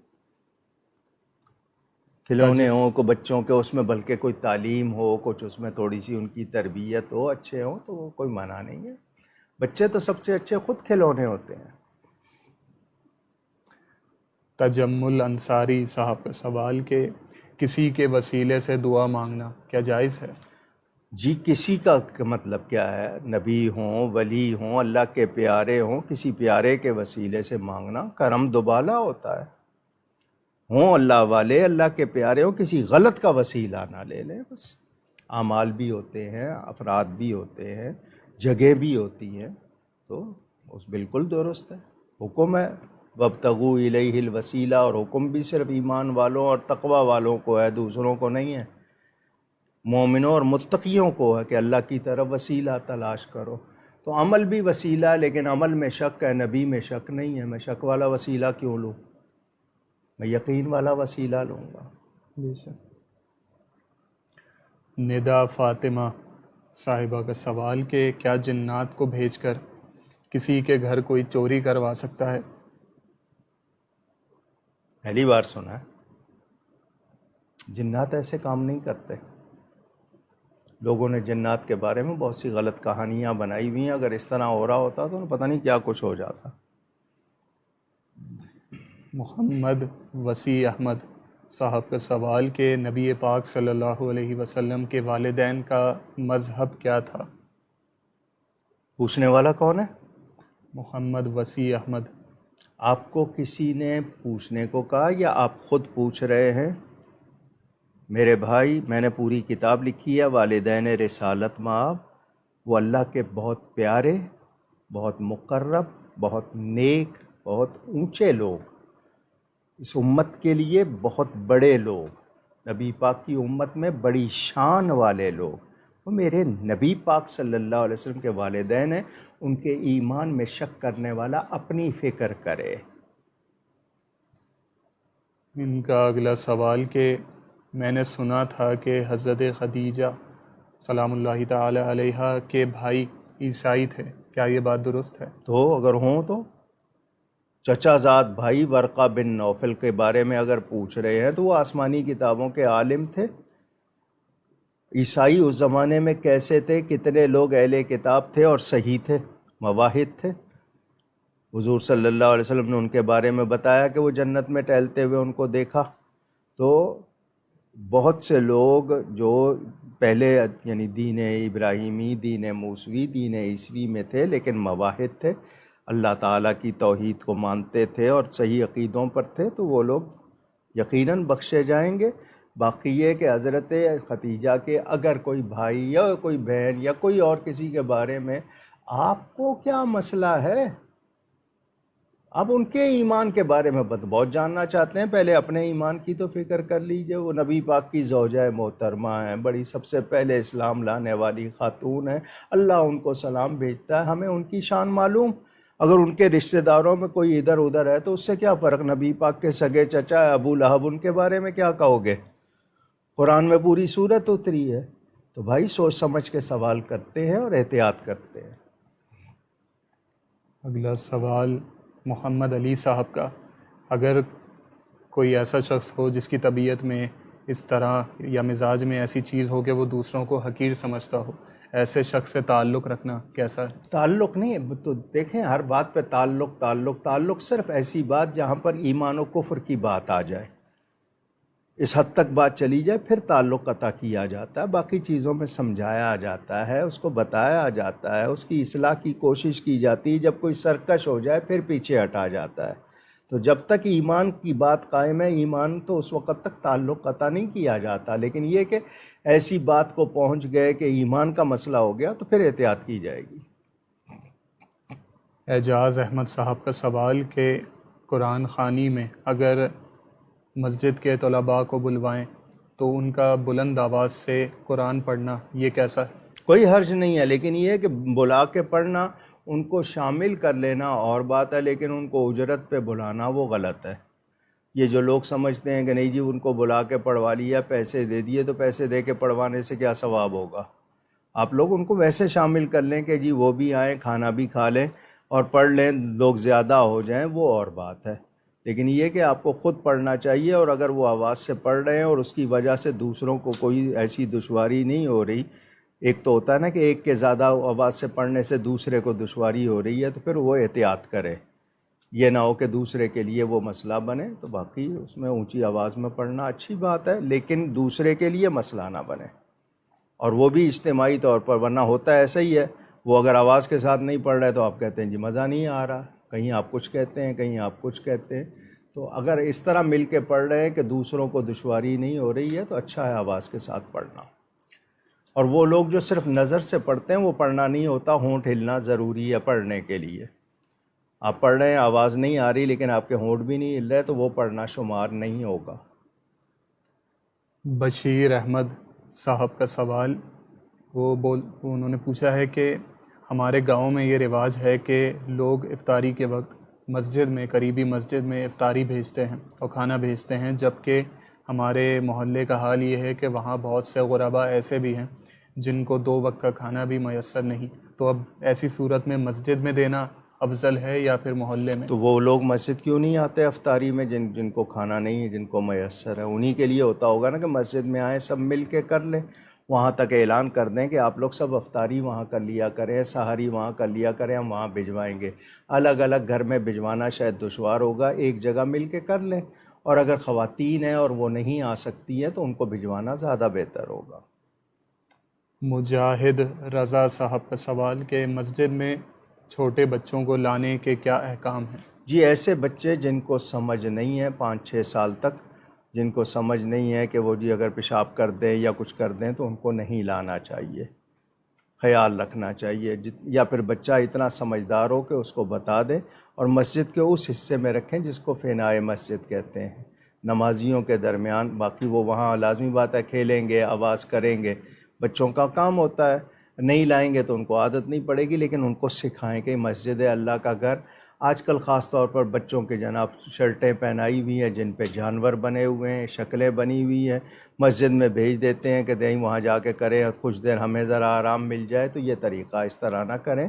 کھلونے ہوں کو بچوں کے، اس میں بلکہ کوئی تعلیم ہو، کچھ اس میں تھوڑی سی ان کی تربیت ہو، اچھے ہوں، تو وہ کوئی منع نہیں ہے۔ بچے تو سب سے اچھے خود کھلونے ہوتے ہیں۔ تجمل انصاری صاحب کا سوال کہ کسی کے وسیلے سے دعا مانگنا کیا جائز ہے؟ جی، کسی کا مطلب کیا ہے؟ نبی ہوں، ولی ہوں، اللہ کے پیارے ہوں، کسی پیارے کے وسیلے سے مانگنا کرم دوبالا ہوتا ہے۔ ہوں اللہ والے، اللہ کے پیارے ہوں، کسی غلط کا وسیلہ نہ لے لیں۔ بس اعمال بھی ہوتے ہیں، افراد بھی ہوتے ہیں، جگہ بھی ہوتی ہیں، تو اس بالکل درست ہے۔ حکم ہے وابتغوا الیہ الوسیلہ، اور حکم بھی صرف ایمان والوں اور تقوی والوں کو ہے، دوسروں کو نہیں ہے۔ مومنوں اور متقیوں کو ہے کہ اللہ کی طرف وسیلہ تلاش کرو۔ تو عمل بھی وسیلہ ہے، لیکن عمل میں شک ہے، نبی میں شک نہیں ہے۔ میں شک والا وسیلہ کیوں لوں؟ میں یقین والا وسیلہ لوں گا۔ ندا فاطمہ صاحبہ کا سوال کہ کیا جنات کو بھیج کر کسی کے گھر کوئی چوری کروا سکتا ہے؟ پہلی بار سنا ہے، جنات ایسے کام نہیں کرتے۔ لوگوں نے جنات کے بارے میں بہت سی غلط کہانیاں بنائی ہوئی ہیں، اگر اس طرح ہو رہا ہوتا تو پتہ نہیں کیا کچھ ہو جاتا۔ محمد وسیع احمد صاحب کا سوال کہ نبی پاک صلی اللہ علیہ وسلم کے والدین کا مذہب کیا تھا؟ پوچھنے والا کون ہے؟ محمد وسیع احمد۔ آپ کو کسی نے پوچھنے کو کہا یا آپ خود پوچھ رہے ہیں؟ میرے بھائی، میں نے پوری کتاب لکھی ہے والدین رسالت مآب، وہ اللہ کے بہت پیارے، بہت مقرب، بہت نیک، بہت اونچے لوگ، اس امت کے لیے بہت بڑے لوگ، نبی پاک کی امت میں بڑی شان والے لوگ، وہ میرے نبی پاک صلی اللہ علیہ وسلم کے والدین ہیں۔ ان کے ایمان میں شک کرنے والا اپنی فکر کرے۔ ان کا اگلا سوال کہ میں نے سنا تھا کہ حضرت خدیجہ سلام اللہ تعالی علیہا کے بھائی عیسائی تھے، کیا یہ بات درست ہے؟ تو اگر ہوں تو چچا زاد بھائی ورقہ بن نوفل کے بارے میں اگر پوچھ رہے ہیں تو وہ آسمانی کتابوں کے عالم تھے۔ عیسائی اس زمانے میں کیسے تھے، کتنے لوگ اہل کتاب تھے اور صحیح تھے، مواحد تھے؟ حضور صلی اللہ علیہ وسلم نے ان کے بارے میں بتایا کہ وہ جنت میں ٹہلتے ہوئے ان کو دیکھا۔ تو بہت سے لوگ جو پہلے یعنی دین ابراہیمی، دین موسوی، دین عیسوی میں تھے، لیکن مواحد تھے، اللہ تعالیٰ کی توحید کو مانتے تھے اور صحیح عقیدوں پر تھے، تو وہ لوگ یقیناً بخشے جائیں گے۔ باقی یہ کہ حضرت خدیجہ کے اگر کوئی بھائی یا کوئی بہن یا کوئی اور کسی کے بارے میں آپ کو کیا مسئلہ ہے؟ آپ ان کے ایمان کے بارے میں بہت جاننا چاہتے ہیں، پہلے اپنے ایمان کی تو فکر کر لیجئے۔ وہ نبی پاک کی زوجہ محترمہ ہیں، بڑی سب سے پہلے اسلام لانے والی خاتون ہیں، اللہ ان کو سلام بھیجتا ہے، ہمیں ان کی شان معلوم۔ اگر ان کے رشتہ داروں میں کوئی ادھر ادھر ہے تو اس سے کیا فرق؟ نبی پاک کے سگے چچا ابو لہب، ان کے بارے میں کیا کہو گے؟ قرآن میں پوری صورت اتری ہے۔ تو بھائی سوچ سمجھ کے سوال کرتے ہیں اور احتیاط کرتے ہیں۔ اگلا سوال محمد علی صاحب کا، اگر کوئی ایسا شخص ہو جس کی طبیعت میں اس طرح یا مزاج میں ایسی چیز ہو کہ وہ دوسروں کو حقیر سمجھتا ہو، ایسے شخص سے تعلق رکھنا کیسا ہے؟ تعلق نہیں ہے تو دیکھیں، ہر بات پہ تعلق تعلق تعلق صرف ایسی بات جہاں پر ایمان و کفر کی بات آ جائے، اس حد تک بات چلی جائے، پھر تعلق قطع کیا جاتا ہے۔ باقی چیزوں میں سمجھایا جاتا ہے، اس کو بتایا جاتا ہے، اس کی اصلاح کی کوشش کی جاتی ہے۔ جب کوئی سرکش ہو جائے پھر پیچھے ہٹا جاتا ہے۔ تو جب تک ایمان کی بات قائم ہے، ایمان تو اس وقت تک تعلق قطع نہیں کیا جاتا، لیکن یہ کہ ایسی بات کو پہنچ گئے کہ ایمان کا مسئلہ ہو گیا تو پھر احتیاط کی جائے گی۔ اعجاز احمد صاحب کا سوال کہ قرآن خوانی میں اگر مسجد کے طلباء کو بلوائیں تو ان کا بلند آواز سے قرآن پڑھنا یہ کیسا ہے؟ کوئی حرج نہیں ہے، لیکن یہ ہے کہ بلا کے پڑھنا، ان کو شامل کر لینا اور بات ہے، لیکن ان کو اجرت پہ بلانا وہ غلط ہے۔ یہ جو لوگ سمجھتے ہیں کہ نہیں جی ان کو بلا کے پڑھوا لیا، پیسے دے دیے تو پیسے دے کے پڑھوانے سے کیا ثواب ہوگا، آپ لوگ ان کو ویسے شامل کر لیں کہ جی وہ بھی آئیں، کھانا بھی کھا لیں اور پڑھ لیں، لوگ زیادہ ہو جائیں، وہ اور بات ہے۔ لیکن یہ کہ آپ کو خود پڑھنا چاہیے، اور اگر وہ آواز سے پڑھ رہے ہیں اور اس کی وجہ سے دوسروں کو کوئی ایسی دشواری نہیں ہو رہی، ایک تو ہوتا ہے نا کہ ایک کے زیادہ آواز سے پڑھنے سے دوسرے کو دشواری ہو رہی ہے، تو پھر وہ احتیاط کرے، یہ نہ ہو کہ دوسرے کے لیے وہ مسئلہ بنے۔ تو باقی اس میں اونچی آواز میں پڑھنا اچھی بات ہے، لیکن دوسرے کے لیے مسئلہ نہ بنے، اور وہ بھی اجتماعی طور پر، ورنہ ہوتا ہے ایسا ہی ہے، وہ اگر آواز کے ساتھ نہیں پڑھ رہے تو آپ کہتے ہیں جی مزہ نہیں آ رہا، کہیں آپ کچھ کہتے ہیں، کہیں آپ کچھ کہتے ہیں۔ تو اگر اس طرح مل کے پڑھ رہے ہیں کہ دوسروں کو دشواری نہیں ہو رہی ہے تو اچھا ہے آواز کے ساتھ پڑھنا۔ اور وہ لوگ جو صرف نظر سے پڑھتے ہیں وہ پڑھنا نہیں ہوتا، ہونٹ ہلنا ضروری ہے پڑھنے کے لیے۔ آپ پڑھ رہے ہیں، آواز نہیں آ رہی لیکن آپ کے ہونٹ بھی نہیں ہل رہے تو وہ پڑھنا شمار نہیں ہوگا۔ بشیر احمد صاحب کا سوال، انہوں نے پوچھا ہے کہ ہمارے گاؤں میں یہ رواج ہے کہ لوگ افطاری کے وقت مسجد میں، قریبی مسجد میں افطاری بھیجتے ہیں اور کھانا بھیجتے ہیں، جبکہ ہمارے محلے کا حال یہ ہے کہ وہاں بہت سے غربا ایسے بھی ہیں جن کو 2 وقت کا کھانا بھی میسر نہیں، تو اب ایسی صورت میں مسجد میں دینا افضل ہے یا پھر محلے میں؟ تو وہ لوگ مسجد کیوں نہیں آتے افطاری میں جن کو کھانا نہیں ہے، جن کو میسر ہے؟ انہی کے لیے ہوتا ہوگا نا کہ مسجد میں آئیں، سب مل کے کر لیں، وہاں تک اعلان کر دیں کہ آپ لوگ سب افطاری وہاں کر لیا کریں، سحری وہاں کر لیا کریں، ہم وہاں بھجوائیں گے۔ الگ الگ گھر میں بھجوانا شاید دشوار ہوگا، ایک جگہ مل کے کر لیں، اور اگر خواتین ہیں اور وہ نہیں آ سکتی ہیں تو ان کو بھجوانا زیادہ بہتر ہوگا۔ مجاہد رضا صاحب کا سوال کہ مسجد میں چھوٹے بچوں کو لانے کے کیا احکام ہیں؟ جی ایسے بچے جن کو سمجھ نہیں ہے 5-6 سال تک، جن کو سمجھ نہیں ہے کہ وہ جی اگر پیشاب کر دیں یا کچھ کر دیں تو ان کو نہیں لانا چاہیے، خیال رکھنا چاہیے، یا پھر بچہ اتنا سمجھدار ہو کہ اس کو بتا دے، اور مسجد کے اس حصے میں رکھیں جس کو فنائے مسجد کہتے ہیں، نمازیوں کے درمیان۔ باقی وہ وہاں لازمی بات ہے کھیلیں گے، آواز کریں گے، بچوں کا کام ہوتا ہے، نہیں لائیں گے تو ان کو عادت نہیں پڑے گی، لیکن ان کو سکھائیں کہ مسجد ہے، اللہ کا گھر۔ آج کل خاص طور پر بچوں کے جناب شرٹیں پہنائی ہوئی ہیں جن پہ جانور بنے ہوئے ہیں، شکلیں بنی ہوئی ہیں، مسجد میں بھیج دیتے ہیں کہ دیں وہاں جا کے کریں اور کچھ دیر ہمیں ذرا آرام مل جائے، تو یہ طریقہ اس طرح نہ کریں۔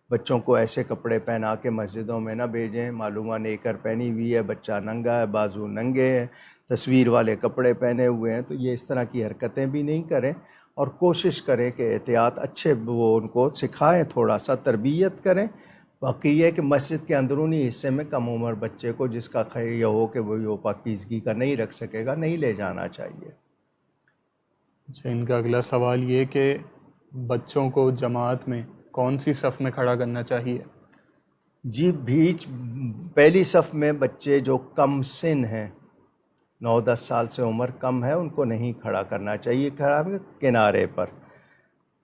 بچوں کو ایسے کپڑے پہنا کے مسجدوں میں نہ بھیجیں، معلومہ نیکر پہنی ہوئی ہے، بچہ ننگا ہے، بازو ننگے ہیں، تصویر والے کپڑے پہنے ہوئے ہیں، تو یہ اس طرح کی حرکتیں بھی نہیں کریں، اور کوشش کریں کہ احتیاط اچھے وہ ان کو سکھائیں، تھوڑا سا تربیت کریں۔ باقی یہ کہ مسجد کے اندرونی حصے میں کم عمر بچے کو جس کا یہ ہو کہ وہ پاکیزگی کا نہیں رکھ سکے گا، نہیں لے جانا چاہیے۔ اچھا، ان کا اگلا سوال یہ کہ بچوں کو جماعت میں کون سی صف میں کھڑا کرنا چاہیے؟ جی پہلی صف میں بچے جو کم سن ہیں، 9-10 سال سے عمر کم ہے، ان کو نہیں کھڑا کرنا چاہیے، کھڑا کنارے پر۔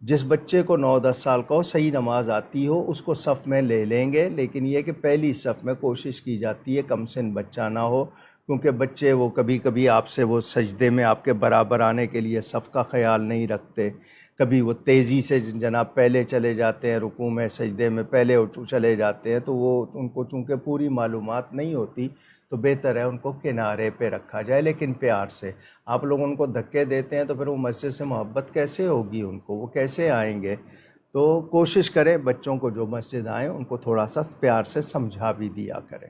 جس بچے کو 9-10 سال کا ہو، صحیح نماز آتی ہو، اس کو صف میں لے لیں گے، لیکن یہ کہ پہلی صف میں کوشش کی جاتی ہے کم سن بچہ نہ ہو، کیونکہ بچے وہ کبھی کبھی آپ سے وہ سجدے میں آپ کے برابر آنے کے لیے صف کا خیال نہیں رکھتے، کبھی وہ تیزی سے جناب پہلے چلے جاتے ہیں، رکوع میں سجدے میں پہلے چلے جاتے ہیں، تو وہ ان کو چونکہ پوری معلومات نہیں ہوتی، تو بہتر ہے ان کو کنارے پہ رکھا جائے، لیکن پیار سے۔ آپ لوگ ان کو دھکے دیتے ہیں تو پھر وہ مسجد سے محبت کیسے ہوگی ان کو، وہ کیسے آئیں گے؟ تو کوشش کریں بچوں کو جو مسجد آئیں ان کو تھوڑا سا پیار سے سمجھا بھی دیا کریں۔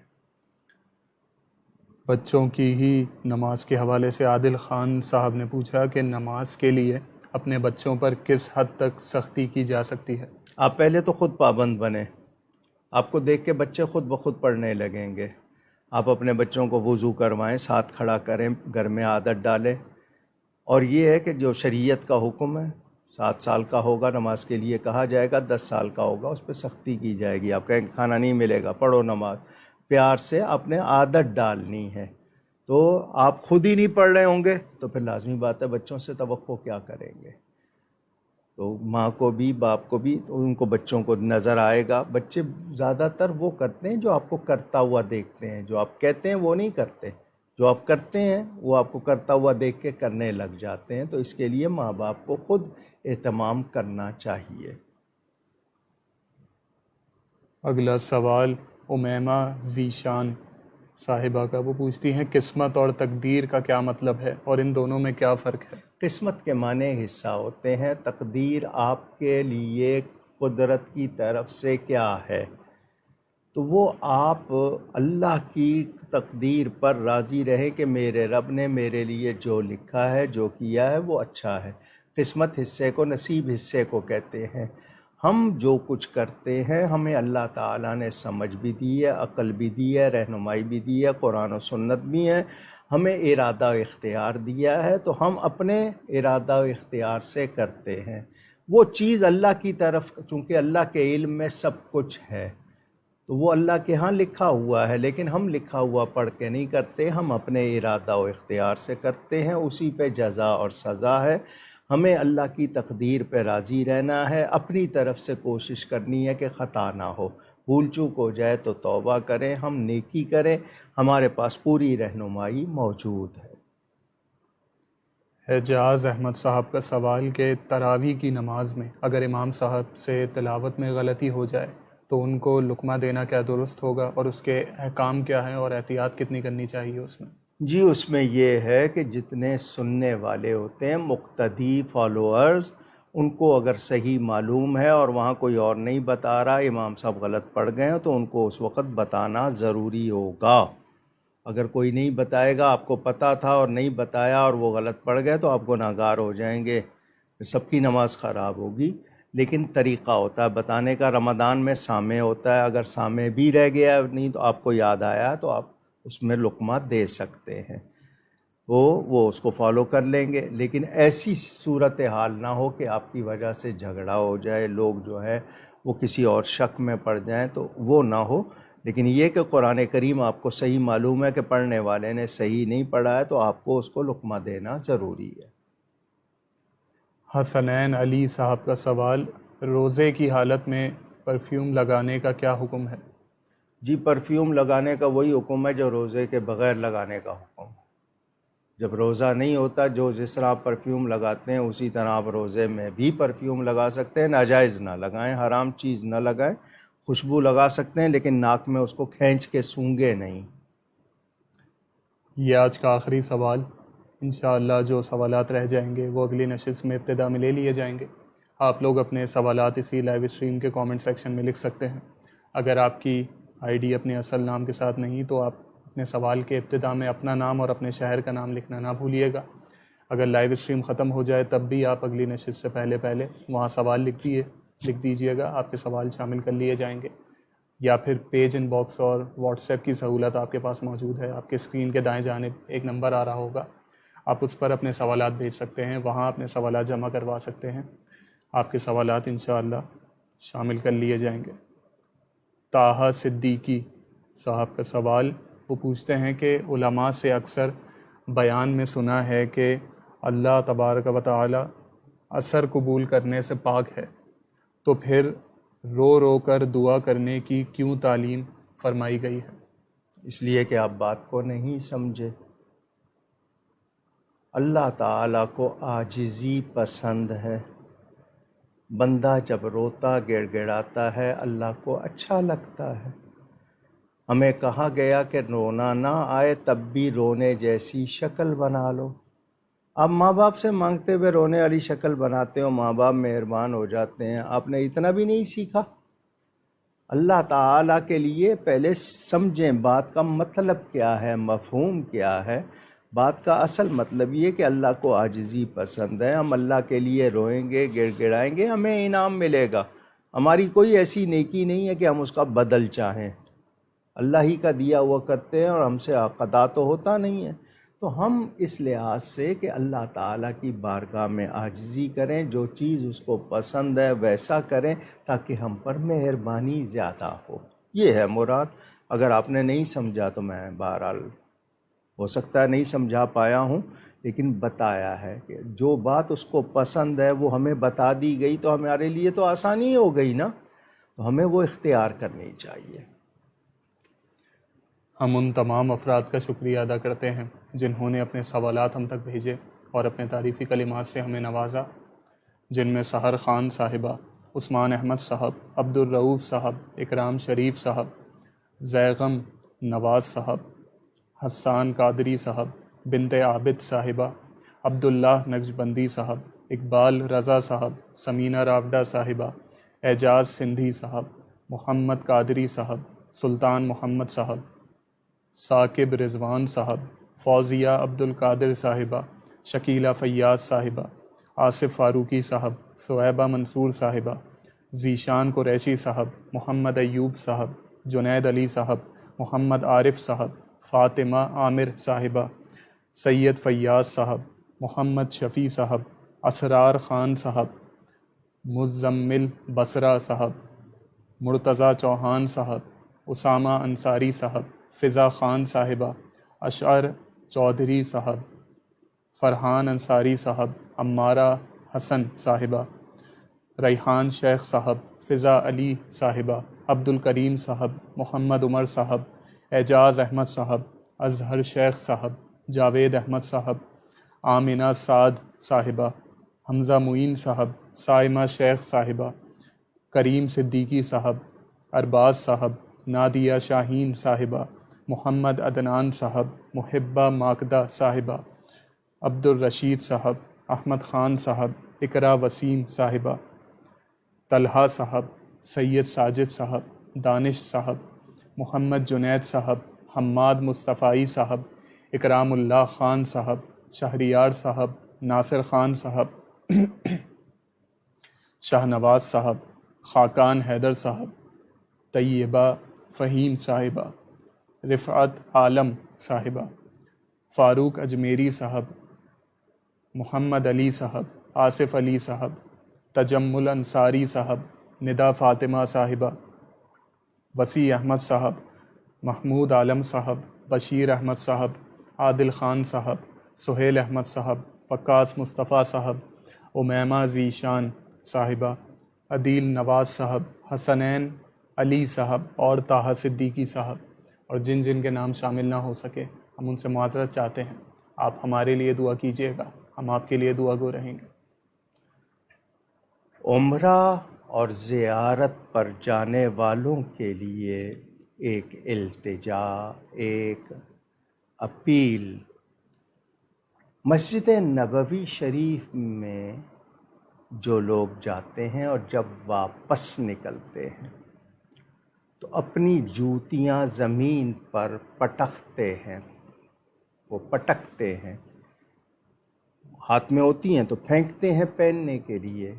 بچوں کی ہی نماز کے حوالے سے عادل خان صاحب نے پوچھا کہ نماز کے لیے اپنے بچوں پر کس حد تک سختی کی جا سکتی ہے؟ آپ پہلے تو خود پابند بنیں، آپ کو دیکھ کے بچے خود بخود پڑھنے لگیں گے۔ آپ اپنے بچوں کو وضو کروائیں، ساتھ کھڑا کریں، گھر میں عادت ڈالیں، اور یہ ہے کہ جو شریعت کا حکم ہے 7 سال کا ہوگا نماز کے لیے کہا جائے گا، 10 سال کا ہوگا اس پہ سختی کی جائے گی، آپ کہیں کھانا نہیں ملے گا، پڑھو نماز، پیار سے آپ نے عادت ڈالنی ہے۔ تو آپ خود ہی نہیں پڑھ رہے ہوں گے تو پھر لازمی بات ہے بچوں سے توقع کیا کریں گے؟ تو ماں کو بھی باپ کو بھی تو ان کو بچوں کو نظر آئے گا۔ بچے زیادہ تر وہ کرتے ہیں جو آپ کو کرتا ہوا دیکھتے ہیں، جو آپ کہتے ہیں وہ نہیں کرتے، جو آپ کرتے ہیں وہ آپ کو کرتا ہوا دیکھ کے کرنے لگ جاتے ہیں، تو اس کے لیے ماں باپ کو خود اہتمام کرنا چاہیے۔ اگلا سوال امیمہ ذیشان صاحبہ کا، وہ پوچھتی ہیں قسمت اور تقدیر کا کیا مطلب ہے اور ان دونوں میں کیا فرق ہے؟ قسمت کے معنی حصہ ہوتے ہیں، تقدیر آپ کے لیے قدرت کی طرف سے کیا ہے، تو وہ آپ اللہ کی تقدیر پر راضی رہیں کہ میرے رب نے میرے لیے جو لکھا ہے، جو کیا ہے وہ اچھا ہے۔ قسمت حصے کو، نصیب حصے کو کہتے ہیں۔ ہم جو کچھ کرتے ہیں ہمیں اللہ تعالیٰ نے سمجھ بھی دی ہے، عقل بھی دی ہے، رہنمائی بھی دی ہے، قرآن و سنت بھی ہے، ہمیں ارادہ و اختیار دیا ہے، تو ہم اپنے ارادہ و اختیار سے کرتے ہیں۔ وہ چیز اللہ کی طرف، چونکہ اللہ کے علم میں سب کچھ ہے، تو وہ اللہ کے ہاں لکھا ہوا ہے، لیکن ہم لکھا ہوا پڑھ کے نہیں کرتے، ہم اپنے ارادہ و اختیار سے کرتے ہیں، اسی پہ جزا اور سزا ہے۔ ہمیں اللہ کی تقدیر پہ راضی رہنا ہے، اپنی طرف سے کوشش کرنی ہے کہ خطا نہ ہو، بھول چوک ہو جائے تو توبہ کریں، ہم نیکی کریں، ہمارے پاس پوری رہنمائی موجود ہے۔ اعجاز احمد صاحب کا سوال کہ تراویح کی نماز میں اگر امام صاحب سے تلاوت میں غلطی ہو جائے تو ان کو لقمہ دینا کیا درست ہوگا، اور اس کے احکام کیا ہیں اور احتیاط کتنی کرنی چاہیے اس میں؟ جی، اس میں یہ ہے کہ جتنے سننے والے ہوتے ہیں، مقتدی فالوورز، ان کو اگر صحیح معلوم ہے اور وہاں کوئی اور نہیں بتا رہا، امام صاحب غلط پڑھ گئے ہیں، تو ان کو اس وقت بتانا ضروری ہوگا۔ اگر کوئی نہیں بتائے گا، آپ کو پتہ تھا اور نہیں بتایا اور وہ غلط پڑھ گئے، تو آپ گناہگار ہو جائیں گے، پھر سب کی نماز خراب ہوگی۔ لیکن طریقہ ہوتا ہے بتانے کا، رمضان میں سامع ہوتا ہے، اگر سامع بھی رہ گیا نہیں تو آپ کو یاد آیا تو آپ اس میں لقمہ دے سکتے ہیں، وہ اس کو فالو کر لیں گے۔ لیکن ایسی صورتحال نہ ہو کہ آپ کی وجہ سے جھگڑا ہو جائے، لوگ جو ہے وہ کسی اور شک میں پڑ جائیں، تو وہ نہ ہو۔ لیکن یہ کہ قرآن کریم آپ کو صحیح معلوم ہے کہ پڑھنے والے نے صحیح نہیں پڑھا ہے، تو آپ کو اس کو لقمہ دینا ضروری ہے۔ حسنین علی صاحب کا سوال، روزے کی حالت میں پرفیوم لگانے کا کیا حکم ہے؟ جی، پرفیوم لگانے کا وہی حکم ہے جو روزے کے بغیر لگانے کا حکم ہے۔ جب روزہ نہیں ہوتا، جو جس طرح آپ پرفیوم لگاتے ہیں اسی طرح آپ روزے میں بھی پرفیوم لگا سکتے ہیں۔ ناجائز نہ لگائیں، حرام چیز نہ لگائیں۔ خوشبو لگا سکتے ہیں لیکن ناک میں اس کو کھینچ کے سونگھے نہیں۔ یہ آج کا آخری سوال، انشاءاللہ جو سوالات رہ جائیں گے وہ اگلی نشست میں ابتدا میں لے لیے جائیں گے۔ آپ لوگ اپنے سوالات اسی لائیو اسٹریم کے کامنٹ سیکشن میں لکھ سکتے ہیں۔ اگر آپ کی آئی ڈی اپنے اصل نام کے ساتھ نہیں تو آپ اپنے سوال کے ابتدا میں اپنا نام اور اپنے شہر کا نام لکھنا نہ بھولیے گا۔ اگر لائیو اسٹریم ختم ہو جائے تب بھی آپ اگلی نشست سے پہلے وہاں سوال لکھ دیجیے گا، آپ کے سوال شامل کر لیے جائیں گے۔ یا پھر پیج ان باکس اور واٹس ایپ کی سہولت آپ کے پاس موجود ہے، آپ کے اسکرین کے دائیں جانب ایک نمبر آ رہا ہوگا، آپ اس پر اپنے سوالات بھیج سکتے ہیں، وہاں اپنے سوالات جمع کروا سکتے ہیں، آپ کے سوالات انشاءاللہ شامل کر لیے جائیں گے۔ طاہا صدیقی صاحب کا سوال، وہ پوچھتے ہیں کہ علماء سے اکثر بیان میں سنا ہے کہ اللہ تبارک و تعالی اثر قبول کرنے سے پاک ہے، تو پھر رو رو کر دعا کرنے کی کیوں تعلیم فرمائی گئی ہے؟ اس لیے کہ آپ بات کو نہیں سمجھے۔ اللہ تعالیٰ کو عاجزی پسند ہے۔ بندہ جب روتا گڑ گڑاتا ہے اللہ کو اچھا لگتا ہے۔ ہمیں کہا گیا کہ رونا نہ آئے تب بھی رونے جیسی شکل بنا لو۔ آپ ماں باپ سے مانگتے ہوئے رونے والی شکل بناتے ہو، ماں باپ مہربان ہو جاتے ہیں، آپ نے اتنا بھی نہیں سیکھا؟ اللہ تعالیٰ کے لیے پہلے سمجھیں بات کا مطلب کیا ہے، مفہوم کیا ہے۔ بات کا اصل مطلب یہ کہ اللہ کو عاجزی پسند ہے، ہم اللہ کے لیے روئیں گے، گڑ گڑائیں گے، ہمیں انعام ملے گا۔ ہماری کوئی ایسی نیکی نہیں ہے کہ ہم اس کا بدل چاہیں، اللہ ہی کا دیا ہوا کرتے ہیں اور ہم سے قضا تو ہوتا نہیں ہے۔ تو ہم اس لحاظ سے کہ اللہ تعالیٰ کی بارگاہ میں عاجزی کریں، جو چیز اس کو پسند ہے ویسا کریں تاکہ ہم پر مہربانی زیادہ ہو، یہ ہے مراد۔ اگر آپ نے نہیں سمجھا تو میں بہرحال ہو سکتا ہے نہیں سمجھا پایا ہوں، لیکن بتایا ہے کہ جو بات اس کو پسند ہے وہ ہمیں بتا دی گئی تو ہمارے لیے تو آسانی ہو گئی نا، تو ہمیں وہ اختیار کرنی چاہیے۔ ہم ان تمام افراد کا شکریہ ادا کرتے ہیں جنہوں نے اپنے سوالات ہم تک بھیجے اور اپنے تعریفی کلمات سے ہمیں نوازا، جن میں سحر خان صاحبہ، عثمان احمد صاحب، عبد الرؤوف صاحب، اکرام شریف صاحب، زیغم نواز صاحب، حسان قادری صاحب، بنت عابد صاحبہ، عبداللہ نقشبندی صاحب، اقبال رضا صاحب، سمینہ راوڈہ صاحبہ، اعجاز سندھی صاحب، محمد قادری صاحب، سلطان محمد صاحب، ثاقب رضوان صاحب، فوزیہ عبدالقادر صاحبہ، شکیلہ فیاض صاحبہ، آصف فاروقی صاحب، صہیبہ منصور صاحبہ، ذیشان قریشی صاحب، محمد ایوب صاحب، جنید علی صاحب، محمد عارف صاحب، فاطمہ عامر صاحبہ، سید فیاض صاحب، محمد شفیع صاحب، اسرار خان صاحب، مزمل بصرہ صاحب، مرتضیٰ چوہان صاحب، اسامہ انصاری صاحب، فضا خان صاحبہ، اشعر چودھری صاحب، فرحان انصاری صاحب، عمارہ حسن صاحبہ، ریحان شیخ صاحب، فضا علی صاحبہ، عبد الکریم صاحب، محمد عمر صاحب، اعجاز احمد صاحب، اظہر شیخ صاحب، جاوید احمد صاحب، آمنہ سعد صاحبہ، حمزہ معین صاحب، سائمہ شیخ صاحبہ، کریم صدیقی صاحب، ارباز صاحب، نادیہ شاہین صاحبہ، محمد عدنان صاحب، محبہ ماکدہ صاحبہ، عبد الرشید صاحب، احمد خان صاحب، اقرا وسیم صاحبہ، طلحہ صاحب، سید ساجد صاحب، دانش صاحب، محمد جنید صاحب، حماد مصطفی صاحب، اکرام اللہ خان صاحب، شہریار صاحب، ناصر خان صاحب، شاہ نواز صاحب، خاقان حیدر صاحب، طیبہ فہیم صاحبہ، رفعت عالم صاحبہ، فاروق اجمیری صاحب، محمد علی صاحب، آصف علی صاحب، تجمل انصاری صاحب، ندا فاطمہ صاحبہ، وسیع احمد صاحب، محمود عالم صاحب، بشیر احمد صاحب، عادل خان صاحب، سہیل احمد صاحب، وقاص مصطفیٰ صاحب، امیمہ ذیشان صاحبہ، عدیل نواز صاحب، حسنین علی صاحب اور طاہا صدیقی صاحب، اور جن جن کے نام شامل نہ ہو سکے ہم ان سے معذرت چاہتے ہیں۔ آپ ہمارے لیے دعا کیجیے گا، ہم آپ کے لیے دعا گو رہیں گے۔ عمرہ اور زیارت پر جانے والوں کے لیے ایک التجا، ایک اپیل۔ مسجد نبوی شریف میں جو لوگ جاتے ہیں اور جب واپس نکلتے ہیں تو اپنی جوتیاں زمین پر پٹکتے ہیں، وہ پٹکتے ہیں، ہاتھ میں ہوتی ہیں تو پھینکتے ہیں پہننے کے لیے،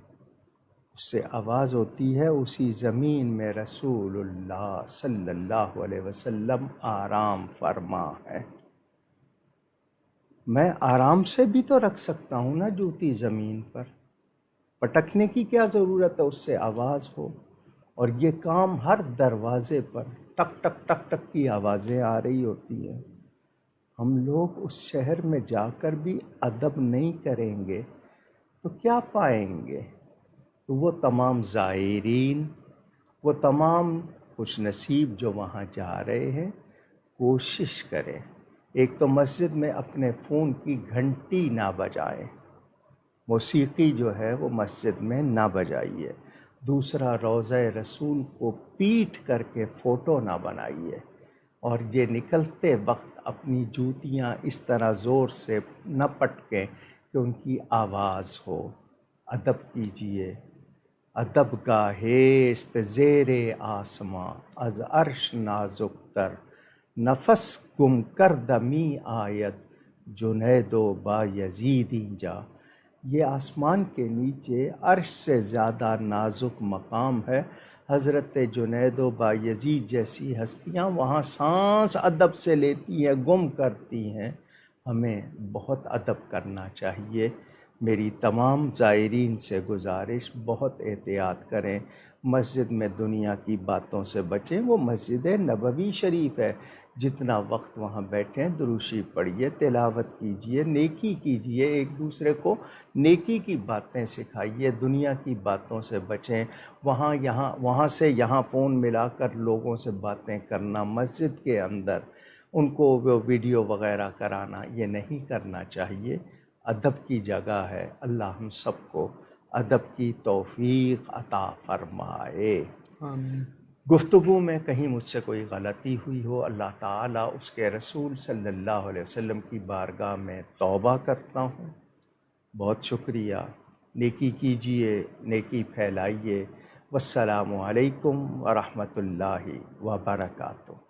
اس سے آواز ہوتی ہے اسی زمین میں رسول اللہ صلی اللہ علیہ وسلم آرام فرما ہے۔ میں آرام سے بھی تو رکھ سکتا ہوں نا جوتی زمین پر، پٹکنے کی کیا ضرورت ہے؟ اس سے آواز ہو۔ اور یہ کام ہر دروازے پر ٹک ٹک ٹک ٹک کی آوازیں آ رہی ہوتی ہیں۔ ہم لوگ اس شہر میں جا کر بھی ادب نہیں کریں گے تو کیا پائیں گے؟ تو وہ تمام زائرین، وہ تمام خوش نصیب جو وہاں جا رہے ہیں، کوشش کریں ایک تو مسجد میں اپنے فون کی گھنٹی نہ بجائیں، موسیقی جو ہے وہ مسجد میں نہ بجائیے۔ دوسرا، روضہ رسول کو پیٹ کر کے فوٹو نہ بنائیے، اور یہ نکلتے وقت اپنی جوتیاں اس طرح زور سے نہ پٹکیں کہ ان کی آواز ہو۔ ادب کیجیے۔ ادب گاہیست زیر آسماں، از عرش نازک تر، نفس گم کردمی آید، جنید و بایزید جا۔ یہ آسمان کے نیچے عرش سے زیادہ نازک مقام ہے۔ حضرت جنید و بایزید جیسی ہستیاں وہاں سانس ادب سے لیتی ہیں، گم کرتی ہیں۔ ہمیں بہت ادب کرنا چاہیے۔ میری تمام زائرین سے گزارش، بہت احتیاط کریں، مسجد میں دنیا کی باتوں سے بچیں۔ وہ مسجد نبوی شریف ہے، جتنا وقت وہاں بیٹھیں درود پڑھیے، تلاوت کیجیے، نیکی کیجیے، ایک دوسرے کو نیکی کی باتیں سکھائیے، دنیا کی باتوں سے بچیں۔ وہاں سے یہاں فون ملا کر لوگوں سے باتیں کرنا، مسجد کے اندر ان کو وہ ویڈیو وغیرہ کرانا، یہ نہیں کرنا چاہیے۔ ادب کی جگہ ہے۔ اللہ ہم سب کو ادب کی توفیق عطا فرمائے۔ آمین۔ گفتگو میں کہیں مجھ سے کوئی غلطی ہوئی ہو، اللہ تعالیٰ اس کے رسول صلی اللہ علیہ وسلم کی بارگاہ میں توبہ کرتا ہوں۔ بہت شکریہ، نیکی کیجیے، نیکی پھیلائیے۔ والسلام علیکم ورحمۃ اللہ وبرکاتہ۔